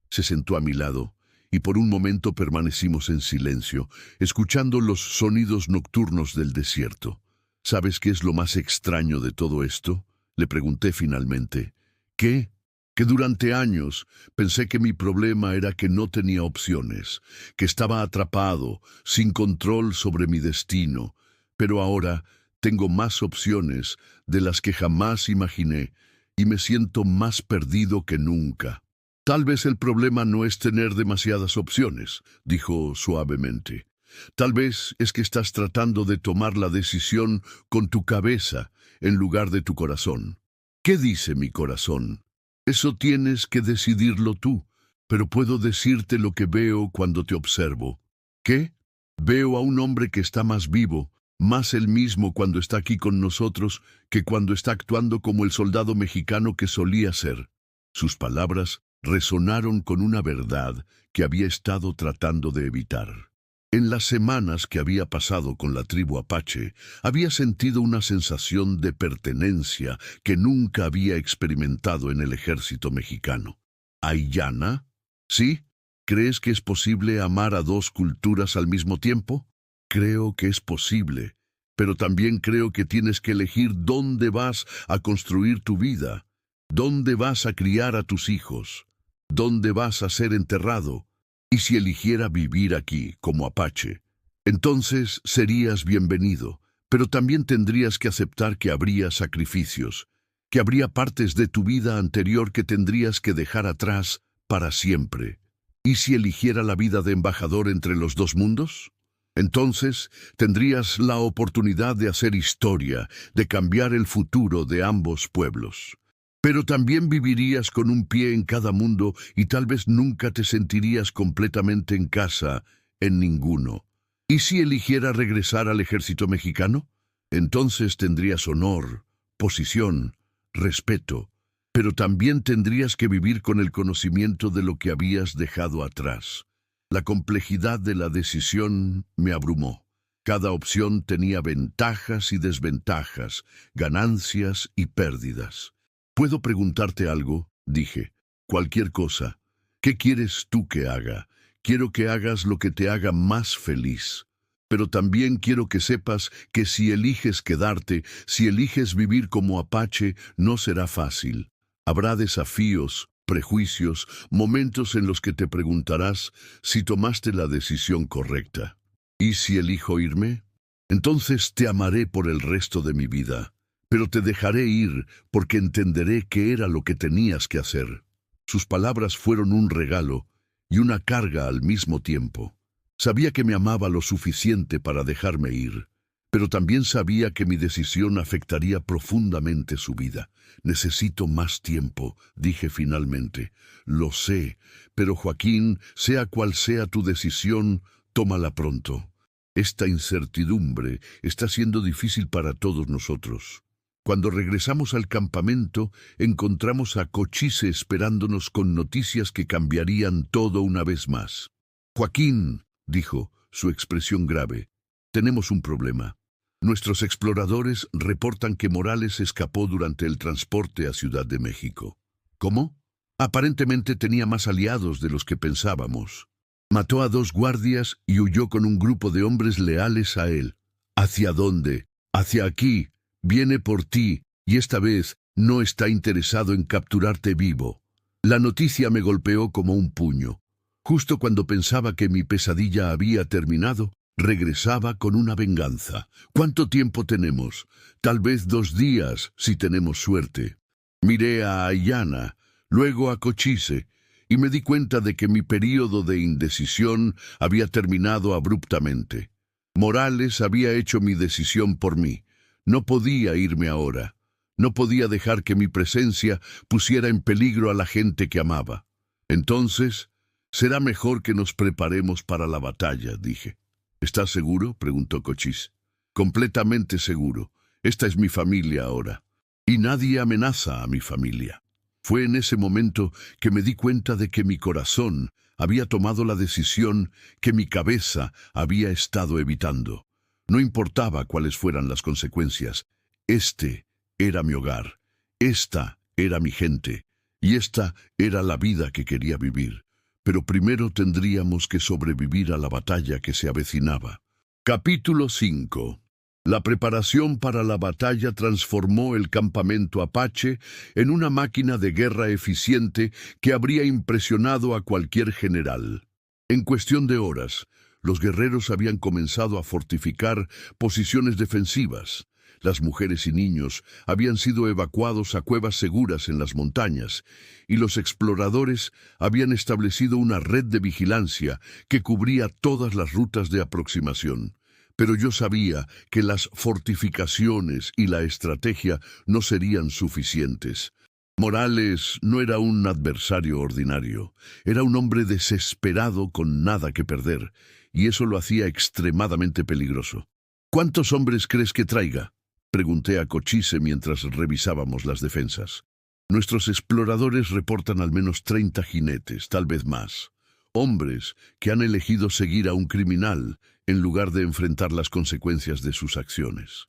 Se sentó a mi lado, y por un momento permanecimos en silencio, escuchando los sonidos nocturnos del desierto. ¿Sabes qué es lo más extraño de todo esto?, le pregunté finalmente. ¿Qué? Que durante años pensé que mi problema era que no tenía opciones, que estaba atrapado, sin control sobre mi destino, pero ahora tengo más opciones de las que jamás imaginé y me siento más perdido que nunca. Tal vez el problema no es tener demasiadas opciones, dijo suavemente. Tal vez es que estás tratando de tomar la decisión con tu cabeza en lugar de tu corazón. ¿Qué dice mi corazón? Eso tienes que decidirlo tú, pero puedo decirte lo que veo cuando te observo. ¿Qué? Veo a un hombre que está más vivo, más él mismo cuando está aquí con nosotros que cuando está actuando como el soldado mexicano que solía ser. Sus palabras resonaron con una verdad que había estado tratando de evitar. En las semanas que había pasado con la tribu apache, había sentido una sensación de pertenencia que nunca había experimentado en el ejército mexicano. ¿Aiyana? ¿Sí? ¿Crees que es posible amar a dos culturas al mismo tiempo? Creo que es posible, pero también creo que tienes que elegir dónde vas a construir tu vida, dónde vas a criar a tus hijos, dónde vas a ser enterrado. Y si eligiera vivir aquí como apache, entonces serías bienvenido, Pero también tendrías que aceptar que habría sacrificios, que habría partes de tu vida anterior que tendrías que dejar atrás para siempre. ¿Y si eligiera la vida de embajador entre los dos mundos? Entonces tendrías la oportunidad de hacer historia, de cambiar el futuro de ambos pueblos. Pero también vivirías con un pie en cada mundo y tal vez nunca te sentirías completamente en casa en ninguno. ¿Y si eligiera regresar al ejército mexicano? Entonces tendrías honor, posición, respeto, pero también tendrías que vivir con el conocimiento de lo que habías dejado atrás. La complejidad de la decisión me abrumó. Cada opción tenía ventajas y desventajas, ganancias y pérdidas. ¿Puedo preguntarte algo? Dije. Cualquier cosa. ¿Qué quieres tú que haga? Quiero que hagas lo que te haga más feliz. Pero también quiero que sepas que si eliges quedarte, si eliges vivir como apache, no será fácil. Habrá desafíos, prejuicios, momentos en los que te preguntarás si tomaste la decisión correcta. ¿Y si elijo irme? Entonces te amaré por el resto de mi vida, pero te dejaré ir porque entenderé qué era lo que tenías que hacer. Sus palabras fueron un regalo y una carga al mismo tiempo. Sabía que me amaba lo suficiente para dejarme ir, pero también sabía que mi decisión afectaría profundamente su vida. Necesito más tiempo, dije finalmente. Lo sé, pero Joaquín, sea cual sea tu decisión, tómala pronto. Esta incertidumbre está siendo difícil para todos nosotros. Cuando regresamos al campamento, encontramos a Cochise esperándonos con noticias que cambiarían todo una vez más. Joaquín, dijo, su expresión grave, tenemos un problema. Nuestros exploradores reportan que Morales escapó durante el transporte a Ciudad de México. ¿Cómo? Aparentemente tenía más aliados de los que pensábamos. Mató a 2 guardias y huyó con un grupo de hombres leales a él. ¿Hacia dónde? Hacia aquí. Viene por ti, y esta vez no está interesado en capturarte vivo. La noticia me golpeó como un puño. Justo cuando pensaba que mi pesadilla había terminado, regresaba con una venganza. ¿Cuánto tiempo tenemos? Tal vez 2 días, si tenemos suerte. Miré a Ayana, luego a Cochise, y me di cuenta de que mi período de indecisión había terminado abruptamente. Morales había hecho mi decisión por mí. No podía irme ahora. No podía dejar que mi presencia pusiera en peligro a la gente que amaba. Entonces, será mejor que nos preparemos para la batalla, dije. ¿Estás seguro?, preguntó Cochise. Completamente seguro. Esta es mi familia ahora. Y nadie amenaza a mi familia. Fue en ese momento que me di cuenta de que mi corazón había tomado la decisión que mi cabeza había estado evitando. No importaba cuáles fueran las consecuencias. Este era mi hogar. Esta era mi gente. Y esta era la vida que quería vivir. Pero primero tendríamos que sobrevivir a la batalla que se avecinaba. Capítulo 5. La preparación para la batalla transformó el campamento Apache en una máquina de guerra eficiente que habría impresionado a cualquier general. En cuestión de horas, los guerreros habían comenzado a fortificar posiciones defensivas. Las mujeres y niños habían sido evacuados a cuevas seguras en las montañas, y los exploradores habían establecido una red de vigilancia que cubría todas las rutas de aproximación. Pero yo sabía que las fortificaciones y la estrategia no serían suficientes. Morales no era un adversario ordinario, era un hombre desesperado con nada que perder, y eso lo hacía extremadamente peligroso. ¿Cuántos hombres crees que traiga?, pregunté a Cochise mientras revisábamos las defensas. Nuestros exploradores reportan al menos 30 jinetes, tal vez más. Hombres que han elegido seguir a un criminal en lugar de enfrentar las consecuencias de sus acciones.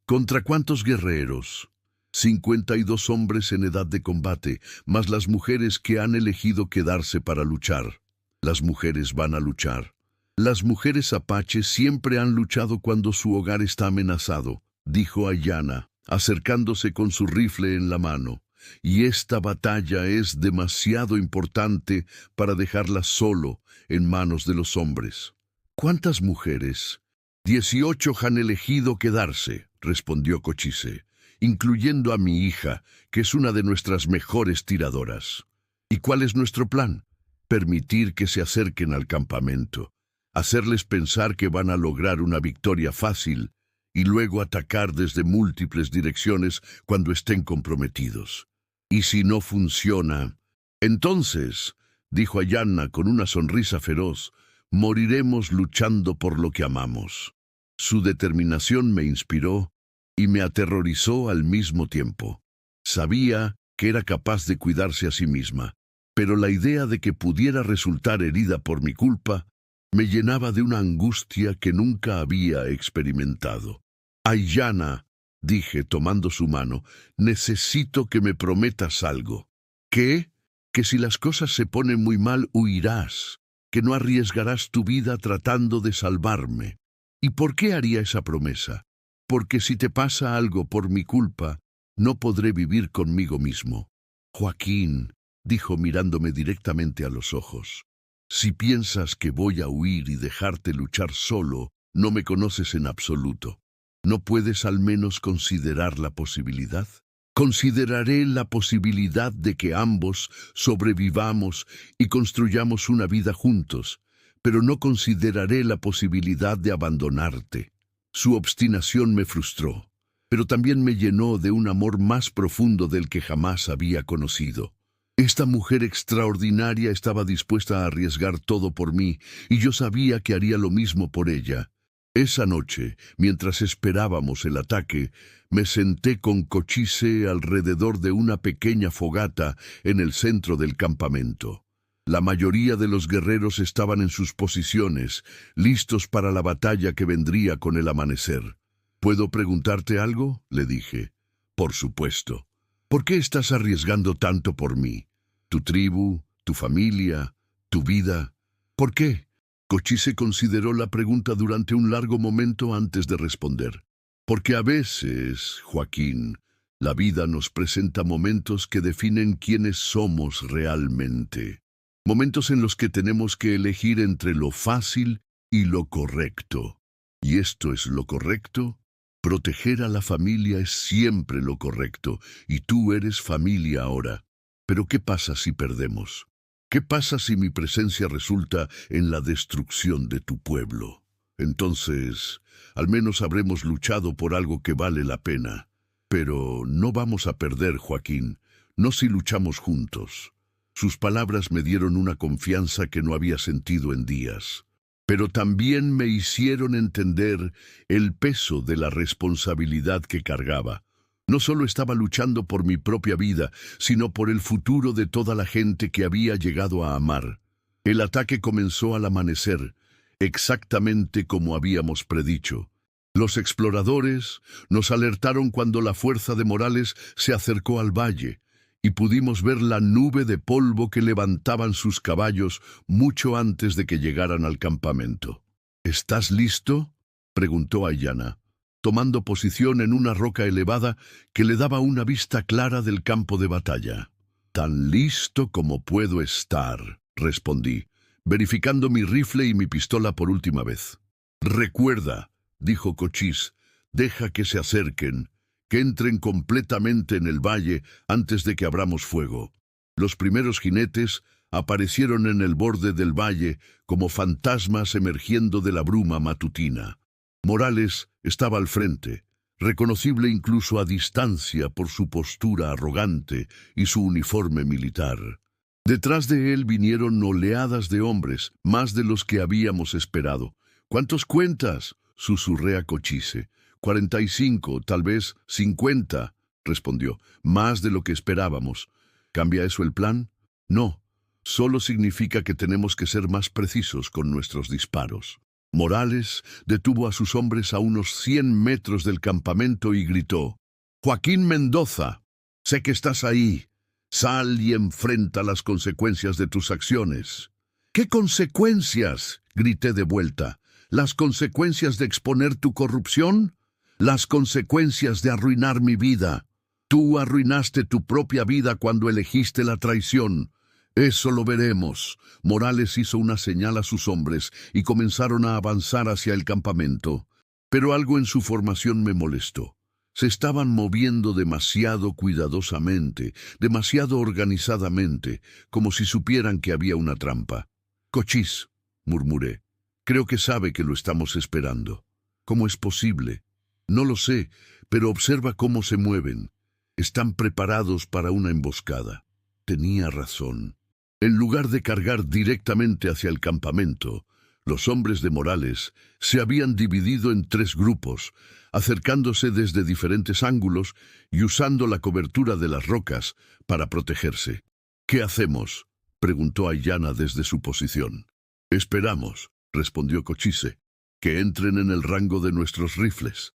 ¿Contra cuántos guerreros? 52 hombres en edad de combate, más las mujeres que han elegido quedarse para luchar. Las mujeres van a luchar. Las mujeres apaches siempre han luchado cuando su hogar está amenazado, dijo Ayana, acercándose con su rifle en la mano. Y esta batalla es demasiado importante para dejarla solo en manos de los hombres. ¿Cuántas mujeres? 18 han elegido quedarse, respondió Cochise, incluyendo a mi hija, que es una de nuestras mejores tiradoras. ¿Y cuál es nuestro plan? Permitir que se acerquen al campamento, hacerles pensar que van a lograr una victoria fácil y luego atacar desde múltiples direcciones cuando estén comprometidos. Y si no funciona, entonces, dijo Ayanna con una sonrisa feroz, moriremos luchando por lo que amamos. Su determinación me inspiró y me aterrorizó al mismo tiempo. Sabía que era capaz de cuidarse a sí misma, pero la idea de que pudiera resultar herida por mi culpa me llenaba de una angustia que nunca había experimentado. Ayanna, dije tomando su mano, necesito que me prometas algo. ¿Qué? Que si las cosas se ponen muy mal, huirás, que no arriesgarás tu vida tratando de salvarme. ¿Y por qué haría esa promesa? Porque si te pasa algo por mi culpa, no podré vivir conmigo mismo. Joaquín, dijo mirándome directamente a los ojos, si piensas que voy a huir y dejarte luchar solo, no me conoces en absoluto. ¿No puedes al menos considerar la posibilidad? Consideraré la posibilidad de que ambos sobrevivamos y construyamos una vida juntos, pero no consideraré la posibilidad de abandonarte. Su obstinación me frustró, pero también me llenó de un amor más profundo del que jamás había conocido. Esta mujer extraordinaria estaba dispuesta a arriesgar todo por mí, y yo sabía que haría lo mismo por ella. Esa noche, mientras esperábamos el ataque, me senté con Cochise alrededor de una pequeña fogata en el centro del campamento. La mayoría de los guerreros estaban en sus posiciones, listos para la batalla que vendría con el amanecer. ¿Puedo preguntarte algo?, le dije. Por supuesto. ¿Por qué estás arriesgando tanto por mí? ¿Tu tribu, tu familia, tu vida? ¿Por qué? Cochise consideró la pregunta durante un largo momento antes de responder. Porque a veces, Joaquín, la vida nos presenta momentos que definen quiénes somos realmente. Momentos en los que tenemos que elegir entre lo fácil y lo correcto. ¿Y esto es lo correcto? Proteger a la familia es siempre lo correcto, y tú eres familia ahora. Pero ¿qué pasa si perdemos? ¿Qué pasa si mi presencia resulta en la destrucción de tu pueblo? Entonces, al menos habremos luchado por algo que vale la pena. Pero no vamos a perder, Joaquín, no si luchamos juntos. Sus palabras me dieron una confianza que no había sentido en días. Pero también me hicieron entender el peso de la responsabilidad que cargaba. No solo estaba luchando por mi propia vida, sino por el futuro de toda la gente que había llegado a amar. El ataque comenzó al amanecer, exactamente como habíamos predicho. Los exploradores nos alertaron cuando la fuerza de Morales se acercó al valle, y pudimos ver la nube de polvo que levantaban sus caballos mucho antes de que llegaran al campamento. ¿Estás listo?, preguntó Ayanna, tomando posición en una roca elevada que le daba una vista clara del campo de batalla. Tan listo como puedo estar, respondí, verificando mi rifle y mi pistola por última vez. Recuerda, dijo Cochise, deja que se acerquen, que entren completamente en el valle antes de que abramos fuego. Los primeros jinetes aparecieron en el borde del valle como fantasmas emergiendo de la bruma matutina. Morales estaba al frente, reconocible incluso a distancia por su postura arrogante y su uniforme militar. Detrás de él vinieron oleadas de hombres, más de los que habíamos esperado. ¿Cuántos cuentas?, susurré a Cochise. 45, tal vez 50, respondió. Más de lo que esperábamos. ¿Cambia eso el plan? No, solo significa que tenemos que ser más precisos con nuestros disparos. Morales detuvo a sus hombres a unos 100 metros del campamento y gritó: «Joaquín Mendoza, sé que estás ahí. Sal y enfrenta las consecuencias de tus acciones». «¿Qué consecuencias?», grité de vuelta. «¿Las consecuencias de exponer tu corrupción? Las consecuencias de arruinar mi vida. Tú arruinaste tu propia vida cuando elegiste la traición. Eso lo veremos». Morales hizo una señal a sus hombres y comenzaron a avanzar hacia el campamento. Pero algo en su formación me molestó. Se estaban moviendo demasiado cuidadosamente, demasiado organizadamente, como si supieran que había una trampa. «Cochise», murmuré. «Creo que sabe que lo estamos esperando». «¿Cómo es posible?» «No lo sé, pero observa cómo se mueven. Están preparados para una emboscada». Tenía razón. En lugar de cargar directamente hacia el campamento, los hombres de Morales se habían dividido en 3 grupos, acercándose desde diferentes ángulos y usando la cobertura de las rocas para protegerse. «¿Qué hacemos?», preguntó Aiyana desde su posición. «Esperamos», respondió Cochise, «que entren en el rango de nuestros rifles».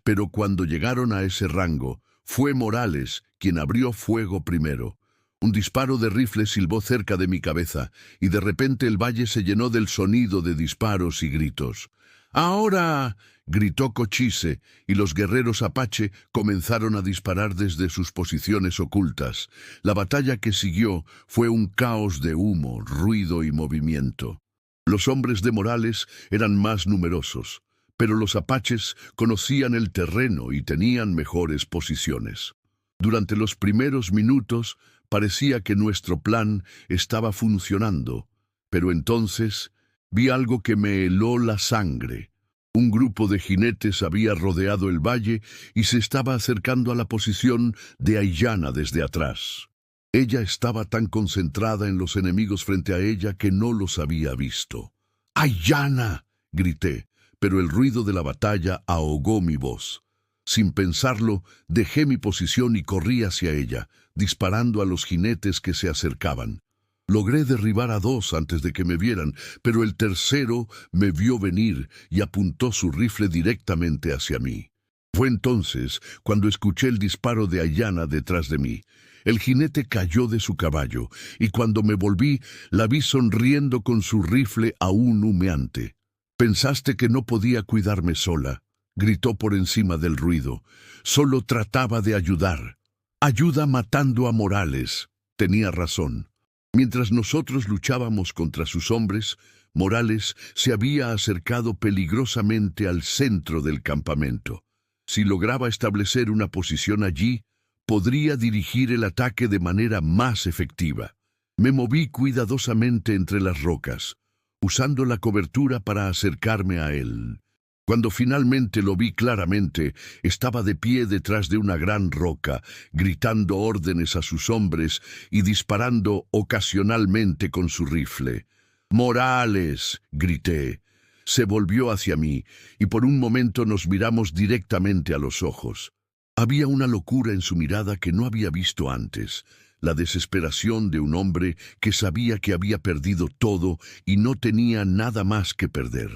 Pero cuando llegaron a ese rango, fue Morales quien abrió fuego primero. Un disparo de rifle silbó cerca de mi cabeza, y de repente el valle se llenó del sonido de disparos y gritos. «¡Ahora!», gritó Cochise, y los guerreros apache comenzaron a disparar desde sus posiciones ocultas. La batalla que siguió fue un caos de humo, ruido y movimiento. Los hombres de Morales eran más numerosos, pero los apaches conocían el terreno y tenían mejores posiciones. Durante los primeros minutos parecía que nuestro plan estaba funcionando, pero entonces vi algo que me heló la sangre. Un grupo de jinetes había rodeado el valle y se estaba acercando a la posición de Aiyana desde atrás. Ella estaba tan concentrada en los enemigos frente a ella que no los había visto. «¡Aiyana!», grité, pero el ruido de la batalla ahogó mi voz. Sin pensarlo, dejé mi posición y corrí hacia ella, disparando a los jinetes que se acercaban. Logré derribar a 2 antes de que me vieran, pero el tercero me vio venir y apuntó su rifle directamente hacia mí. Fue entonces cuando escuché el disparo de Aiyana detrás de mí. El jinete cayó de su caballo, y cuando me volví, la vi sonriendo con su rifle aún humeante. «¿Pensaste que no podía cuidarme sola?», gritó por encima del ruido. «Solo trataba de ayudar». «Ayuda matando a Morales». Tenía razón. Mientras nosotros luchábamos contra sus hombres, Morales se había acercado peligrosamente al centro del campamento. Si lograba establecer una posición allí, podría dirigir el ataque de manera más efectiva. Me moví cuidadosamente entre las rocas, usando la cobertura para acercarme a él. Cuando finalmente lo vi claramente, estaba de pie detrás de una gran roca, gritando órdenes a sus hombres y disparando ocasionalmente con su rifle. «¡Morales!», grité. Se volvió hacia mí, y por un momento nos miramos directamente a los ojos. Había una locura en su mirada que no había visto antes, la desesperación de un hombre que sabía que había perdido todo y no tenía nada más que perder.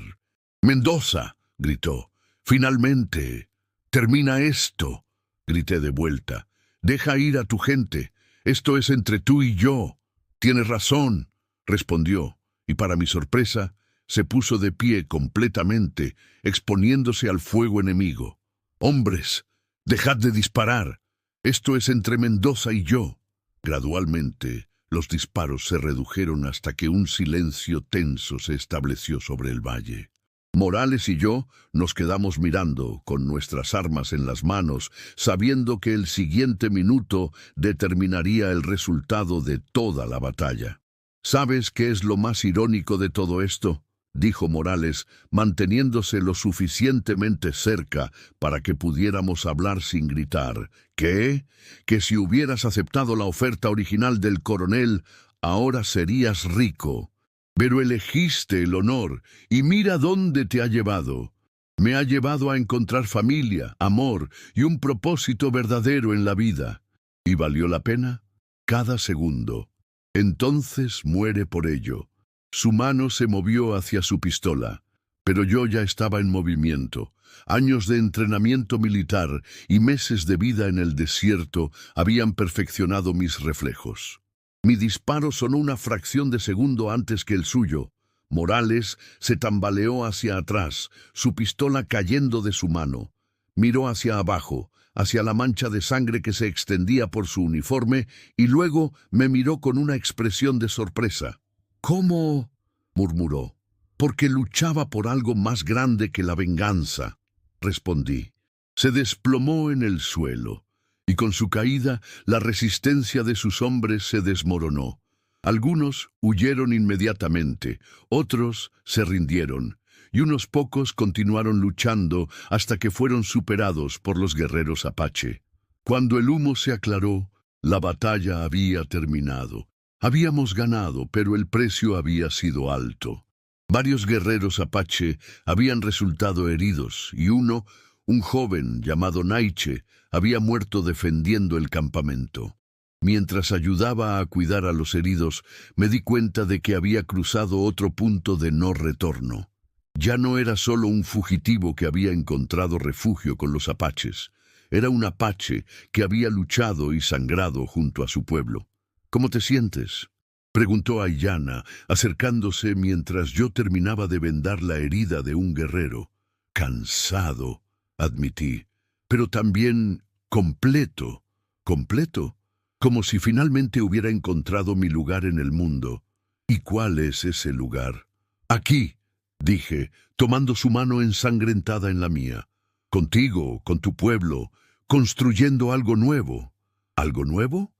«¡Mendoza!», gritó. «¡Finalmente! ¡Termina esto!», grité de vuelta. «Deja ir a tu gente. Esto es entre tú y yo». «Tienes razón», respondió, y para mi sorpresa, se puso de pie completamente, exponiéndose al fuego enemigo. «Hombres, dejad de disparar. Esto es entre Mendoza y yo». Gradualmente, los disparos se redujeron hasta que un silencio tenso se estableció sobre el valle. Morales y yo nos quedamos mirando, con nuestras armas en las manos, sabiendo que el siguiente minuto determinaría el resultado de toda la batalla. «¿Sabes qué es lo más irónico de todo esto?», dijo Morales, manteniéndose lo suficientemente cerca para que pudiéramos hablar sin gritar. «¿Qué? Que si hubieras aceptado la oferta original del coronel, ahora serías rico. Pero elegiste el honor, y mira dónde te ha llevado. Me ha llevado a encontrar familia, amor y un propósito verdadero en la vida. ¿Y valió la pena? Cada segundo. Entonces muere por ello». Su mano se movió hacia su pistola, pero yo ya estaba en movimiento. Años de entrenamiento militar y meses de vida en el desierto habían perfeccionado mis reflejos. Mi disparo sonó una fracción de segundo antes que el suyo. Morales se tambaleó hacia atrás, su pistola cayendo de su mano. Miró hacia abajo, hacia la mancha de sangre que se extendía por su uniforme, y luego me miró con una expresión de sorpresa. «¿Cómo?», murmuró. Porque luchaba por algo más grande que la venganza, respondí. Se desplomó en el suelo, y con su caída la resistencia de sus hombres se desmoronó. Algunos huyeron inmediatamente, otros se rindieron, y unos pocos continuaron luchando hasta que fueron superados por los guerreros apache. Cuando el humo se aclaró, la batalla había terminado. Habíamos ganado, pero el precio había sido alto. Varios guerreros apache habían resultado heridos, y uno, un joven llamado Naiche, había muerto defendiendo el campamento. Mientras ayudaba a cuidar a los heridos, me di cuenta de que había cruzado otro punto de no retorno. Ya no era solo un fugitivo que había encontrado refugio con los apaches. Era un apache que había luchado y sangrado junto a su pueblo. ¿Cómo te sientes?, preguntó Aiyana, acercándose mientras yo terminaba de vendar la herida de un guerrero. Cansado, admití, pero también completo. ¿Completo? Como si finalmente hubiera encontrado mi lugar en el mundo. ¿Y cuál es ese lugar? Aquí, dije, tomando su mano ensangrentada en la mía. Contigo, con tu pueblo, construyendo algo nuevo. ¿Algo nuevo?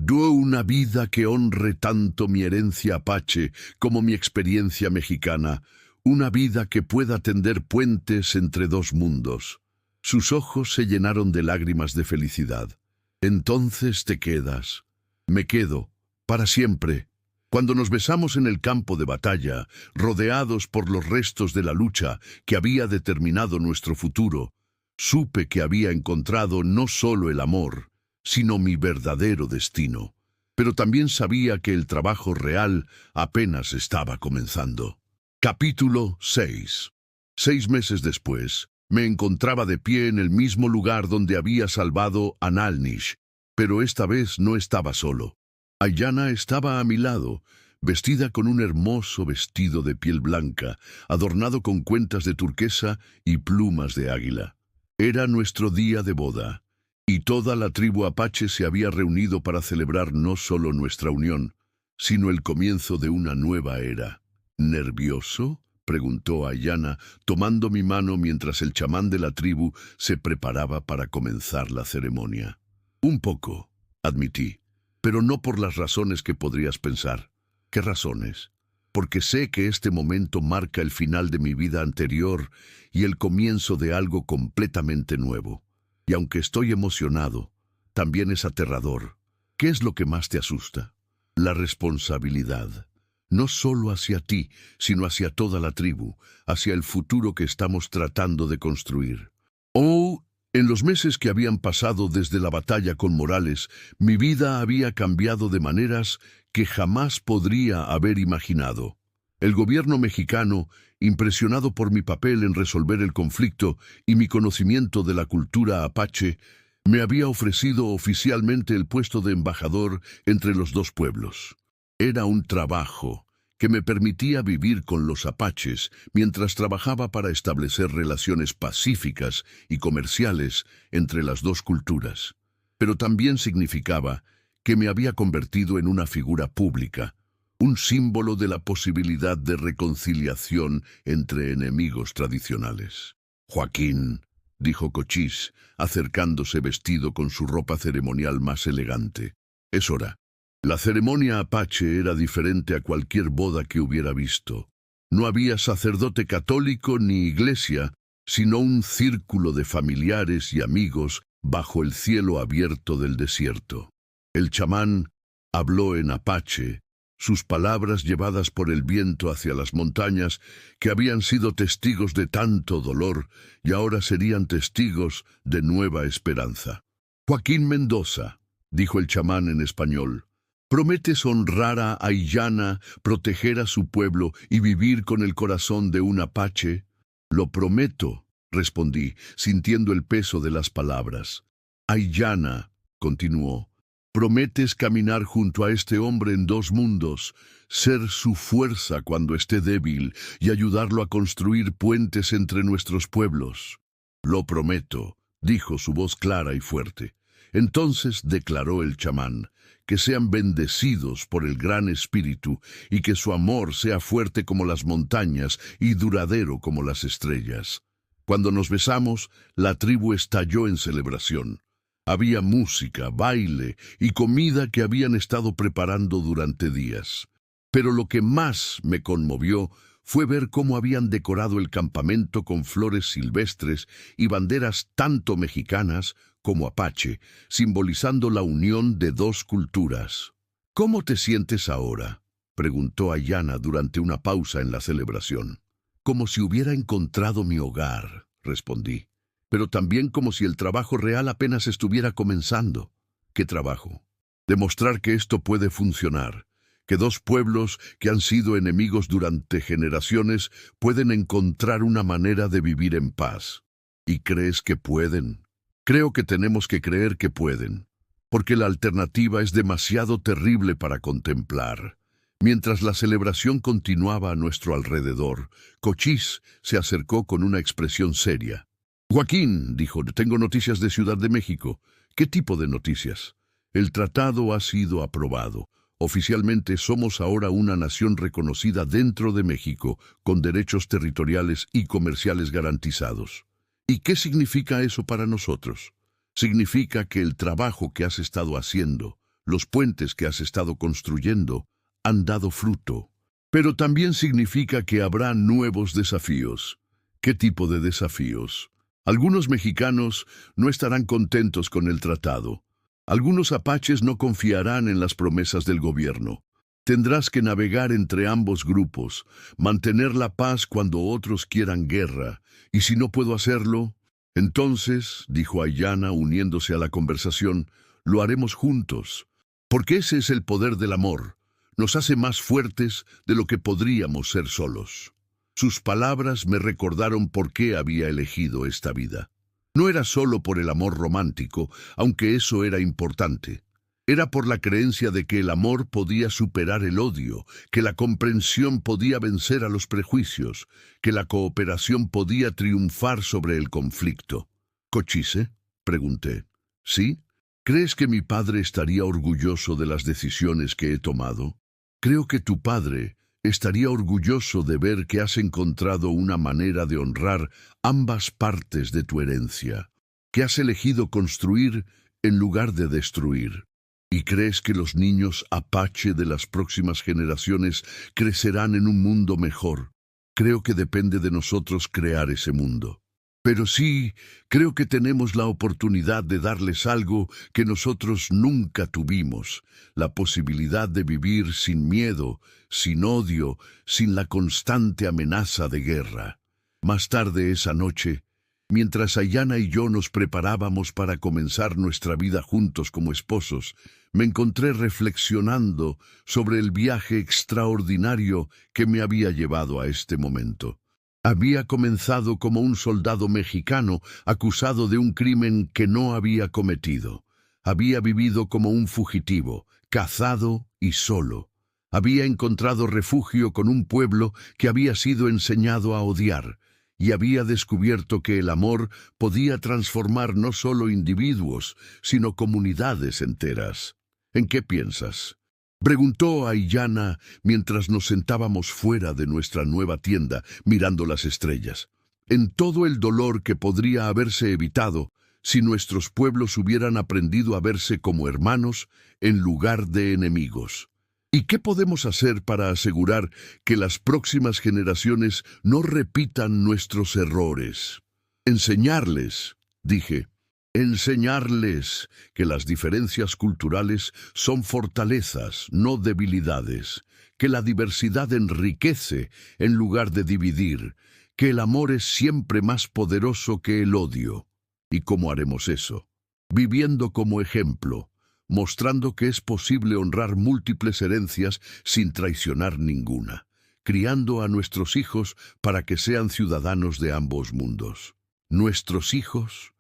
Una vida que honre tanto mi herencia apache como mi experiencia mexicana, una vida que pueda tender puentes entre dos mundos. Sus ojos se llenaron de lágrimas de felicidad. Entonces te quedas. Me quedo, para siempre. Cuando nos besamos en el campo de batalla, rodeados por los restos de la lucha que había determinado nuestro futuro, supe que había encontrado no solo el amor, sino mi verdadero destino. Pero también sabía que el trabajo real apenas estaba comenzando. Capítulo 6. 6 meses después, me encontraba de pie en el mismo lugar donde había salvado a Nalnish, pero esta vez no estaba solo. Aiyana estaba a mi lado, vestida con un hermoso vestido de piel blanca, adornado con cuentas de turquesa y plumas de águila. Era nuestro día de boda, y toda la tribu apache se había reunido para celebrar no solo nuestra unión, sino el comienzo de una nueva era. ¿Nervioso?, preguntó Aiyana, tomando mi mano mientras el chamán de la tribu se preparaba para comenzar la ceremonia. Un poco, admití, pero no por las razones que podrías pensar. ¿Qué razones? Porque sé que este momento marca el final de mi vida anterior y el comienzo de algo completamente nuevo. Y aunque estoy emocionado, también es aterrador. ¿Qué es lo que más te asusta? La responsabilidad. No solo hacia ti, sino hacia toda la tribu, hacia el futuro que estamos tratando de construir. En los meses que habían pasado desde la batalla con Morales, mi vida había cambiado de maneras que jamás podría haber imaginado. El gobierno mexicano, impresionado por mi papel en resolver el conflicto y mi conocimiento de la cultura apache, me había ofrecido oficialmente el puesto de embajador entre los dos pueblos. Era un trabajo que me permitía vivir con los apaches mientras trabajaba para establecer relaciones pacíficas y comerciales entre las dos culturas. Pero también significaba que me había convertido en una figura pública, un símbolo de la posibilidad de reconciliación entre enemigos tradicionales. «Joaquín», dijo Cochise, acercándose vestido con su ropa ceremonial más elegante, «es hora». La ceremonia apache era diferente a cualquier boda que hubiera visto. No había sacerdote católico ni iglesia, sino un círculo de familiares y amigos bajo el cielo abierto del desierto. El chamán habló en apache, sus palabras llevadas por el viento hacia las montañas que habían sido testigos de tanto dolor y ahora serían testigos de nueva esperanza. «Joaquín Mendoza», dijo el chamán en español, «¿prometes honrar a Aiyana, proteger a su pueblo y vivir con el corazón de un apache?» «Lo prometo», respondí, sintiendo el peso de las palabras. «Aiyana», continuó, «prometes caminar junto a este hombre en dos mundos, ser su fuerza cuando esté débil y ayudarlo a construir puentes entre nuestros pueblos». «Lo prometo», dijo su voz clara y fuerte. Entonces declaró el chamán, que sean bendecidos por el Gran Espíritu y que su amor sea fuerte como las montañas y duradero como las estrellas. Cuando nos besamos, la tribu estalló en celebración. Había música, baile y comida que habían estado preparando durante días. Pero lo que más me conmovió fue ver cómo habían decorado el campamento con flores silvestres y banderas tanto mexicanas como apache, simbolizando la unión de dos culturas. ¿Cómo te sientes ahora?, preguntó Ayanna durante una pausa en la celebración. Como si hubiera encontrado mi hogar, respondí, pero también como si el trabajo real apenas estuviera comenzando. ¿Qué trabajo? Demostrar que esto puede funcionar, que dos pueblos que han sido enemigos durante generaciones pueden encontrar una manera de vivir en paz. ¿Y crees que pueden? Creo que tenemos que creer que pueden, porque la alternativa es demasiado terrible para contemplar. Mientras la celebración continuaba a nuestro alrededor, Cochise se acercó con una expresión seria. «Joaquín», dijo, «tengo noticias de Ciudad de México». «¿Qué tipo de noticias?» «El tratado ha sido aprobado. Oficialmente somos ahora una nación reconocida dentro de México, con derechos territoriales y comerciales garantizados». «¿Y qué significa eso para nosotros?» «Significa que el trabajo que has estado haciendo, los puentes que has estado construyendo, han dado fruto. Pero también significa que habrá nuevos desafíos». «¿Qué tipo de desafíos?» «Algunos mexicanos no estarán contentos con el tratado. Algunos apaches no confiarán en las promesas del gobierno. Tendrás que navegar entre ambos grupos, mantener la paz cuando otros quieran guerra. Y si no puedo hacerlo, entonces», dijo Ayanna uniéndose a la conversación, «lo haremos juntos. Porque ese es el poder del amor. Nos hace más fuertes de lo que podríamos ser solos». Sus palabras me recordaron por qué había elegido esta vida. No era solo por el amor romántico, aunque eso era importante. Era por la creencia de que el amor podía superar el odio, que la comprensión podía vencer a los prejuicios, que la cooperación podía triunfar sobre el conflicto. «¿Cochise?», pregunté. «¿Sí? ¿Crees que mi padre estaría orgulloso de las decisiones que he tomado?» «Creo que tu padre estaría orgulloso de ver que has encontrado una manera de honrar ambas partes de tu herencia, que has elegido construir en lugar de destruir. ¿Y crees que los niños apache de las próximas generaciones crecerán en un mundo mejor? Creo que depende de nosotros crear ese mundo. Pero sí, creo que tenemos la oportunidad de darles algo que nosotros nunca tuvimos, la posibilidad de vivir sin miedo, sin odio, sin la constante amenaza de guerra». Más tarde esa noche, mientras Ayanna y yo nos preparábamos para comenzar nuestra vida juntos como esposos, me encontré reflexionando sobre el viaje extraordinario que me había llevado a este momento. Había comenzado como un soldado mexicano acusado de un crimen que no había cometido. Había vivido como un fugitivo, cazado y solo. Había encontrado refugio con un pueblo que había sido enseñado a odiar, y había descubierto que el amor podía transformar no solo individuos, sino comunidades enteras. ¿En qué piensas?, preguntó Ayanna mientras nos sentábamos fuera de nuestra nueva tienda, mirando las estrellas. «En todo el dolor que podría haberse evitado si nuestros pueblos hubieran aprendido a verse como hermanos en lugar de enemigos. ¿Y qué podemos hacer para asegurar que las próximas generaciones no repitan nuestros errores?» «Enseñarles», dije. «Enseñarles que las diferencias culturales son fortalezas, no debilidades, que la diversidad enriquece en lugar de dividir, que el amor es siempre más poderoso que el odio». ¿Y cómo haremos eso? Viviendo como ejemplo, mostrando que es posible honrar múltiples herencias sin traicionar ninguna, criando a nuestros hijos para que sean ciudadanos de ambos mundos. ¿Nuestros hijos?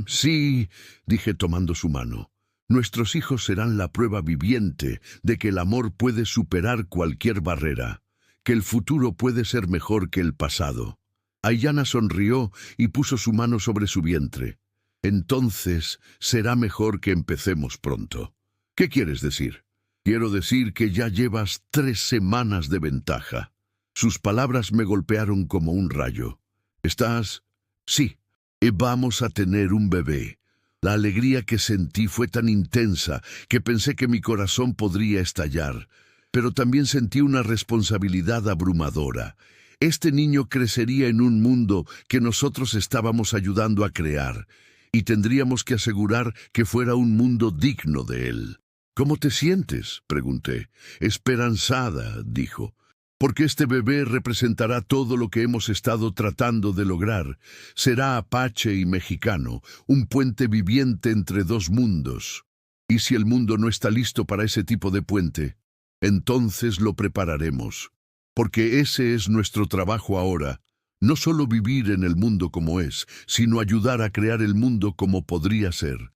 Sí, dije tomando su mano. Nuestros hijos serán la prueba viviente de que el amor puede superar cualquier barrera, que el futuro puede ser mejor que el pasado. Ayanna sonrió y puso su mano sobre su vientre. «Entonces será mejor que empecemos pronto. ¿Qué quieres decir? Quiero decir que ya llevas 3 semanas de ventaja. Sus palabras me golpearon como un rayo. ¿Estás? Sí. Y vamos a tener un bebé. La alegría que sentí fue tan intensa que pensé que mi corazón podría estallar. Pero también sentí una responsabilidad abrumadora. Este niño crecería en un mundo que nosotros estábamos ayudando a crear, y tendríamos que asegurar que fuera un mundo digno de él. ¿Cómo te sientes?, pregunté. Esperanzada, dijo, porque este bebé representará todo lo que hemos estado tratando de lograr. Será apache y mexicano, un puente viviente entre 2 mundos. ¿Y si el mundo no está listo para ese tipo de puente? Entonces lo prepararemos, porque ese es nuestro trabajo ahora. No solo vivir en el mundo como es, sino ayudar a crear el mundo como podría ser.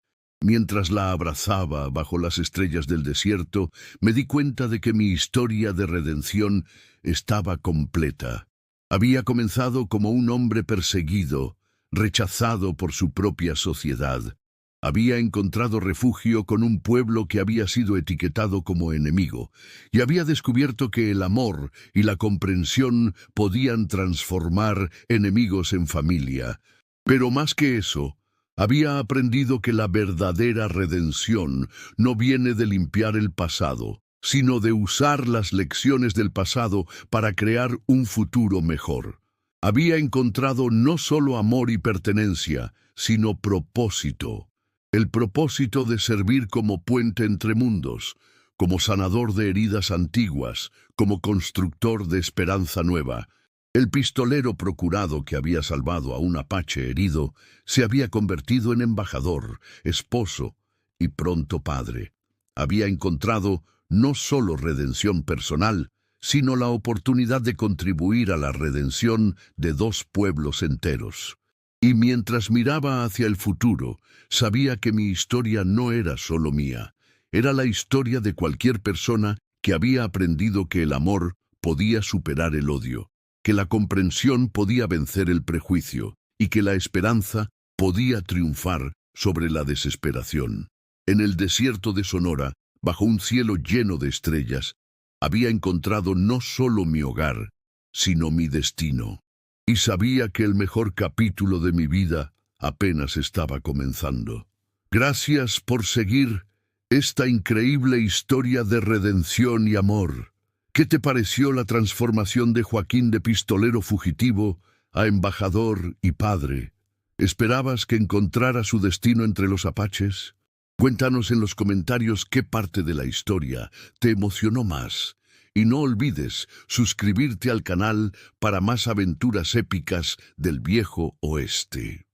Mientras la abrazaba bajo las estrellas del desierto, me di cuenta de que mi historia de redención estaba completa. Había comenzado como un hombre perseguido, rechazado por su propia sociedad. Había encontrado refugio con un pueblo que había sido etiquetado como enemigo, y había descubierto que el amor y la comprensión podían transformar enemigos en familia. Pero más que eso, había aprendido que la verdadera redención no viene de limpiar el pasado, sino de usar las lecciones del pasado para crear un futuro mejor. Había encontrado no solo amor y pertenencia, sino propósito. El propósito de servir como puente entre mundos, como sanador de heridas antiguas, como constructor de esperanza nueva. El pistolero procurado que había salvado a un apache herido se había convertido en embajador, esposo y pronto padre. Había encontrado no solo redención personal, sino la oportunidad de contribuir a la redención de 2 pueblos enteros. Y mientras miraba hacia el futuro, sabía que mi historia no era solo mía, era la historia de cualquier persona que había aprendido que el amor podía superar el odio, que la comprensión podía vencer el prejuicio y que la esperanza podía triunfar sobre la desesperación. En el desierto de Sonora, bajo un cielo lleno de estrellas, había encontrado no solo mi hogar, sino mi destino. Y sabía que el mejor capítulo de mi vida apenas estaba comenzando. Gracias por seguir esta increíble historia de redención y amor. ¿Qué te pareció la transformación de Joaquín de pistolero fugitivo a embajador y padre? ¿Esperabas que encontrara su destino entre los apaches? Cuéntanos en los comentarios qué parte de la historia te emocionó más. Y no olvides suscribirte al canal para más aventuras épicas del viejo oeste.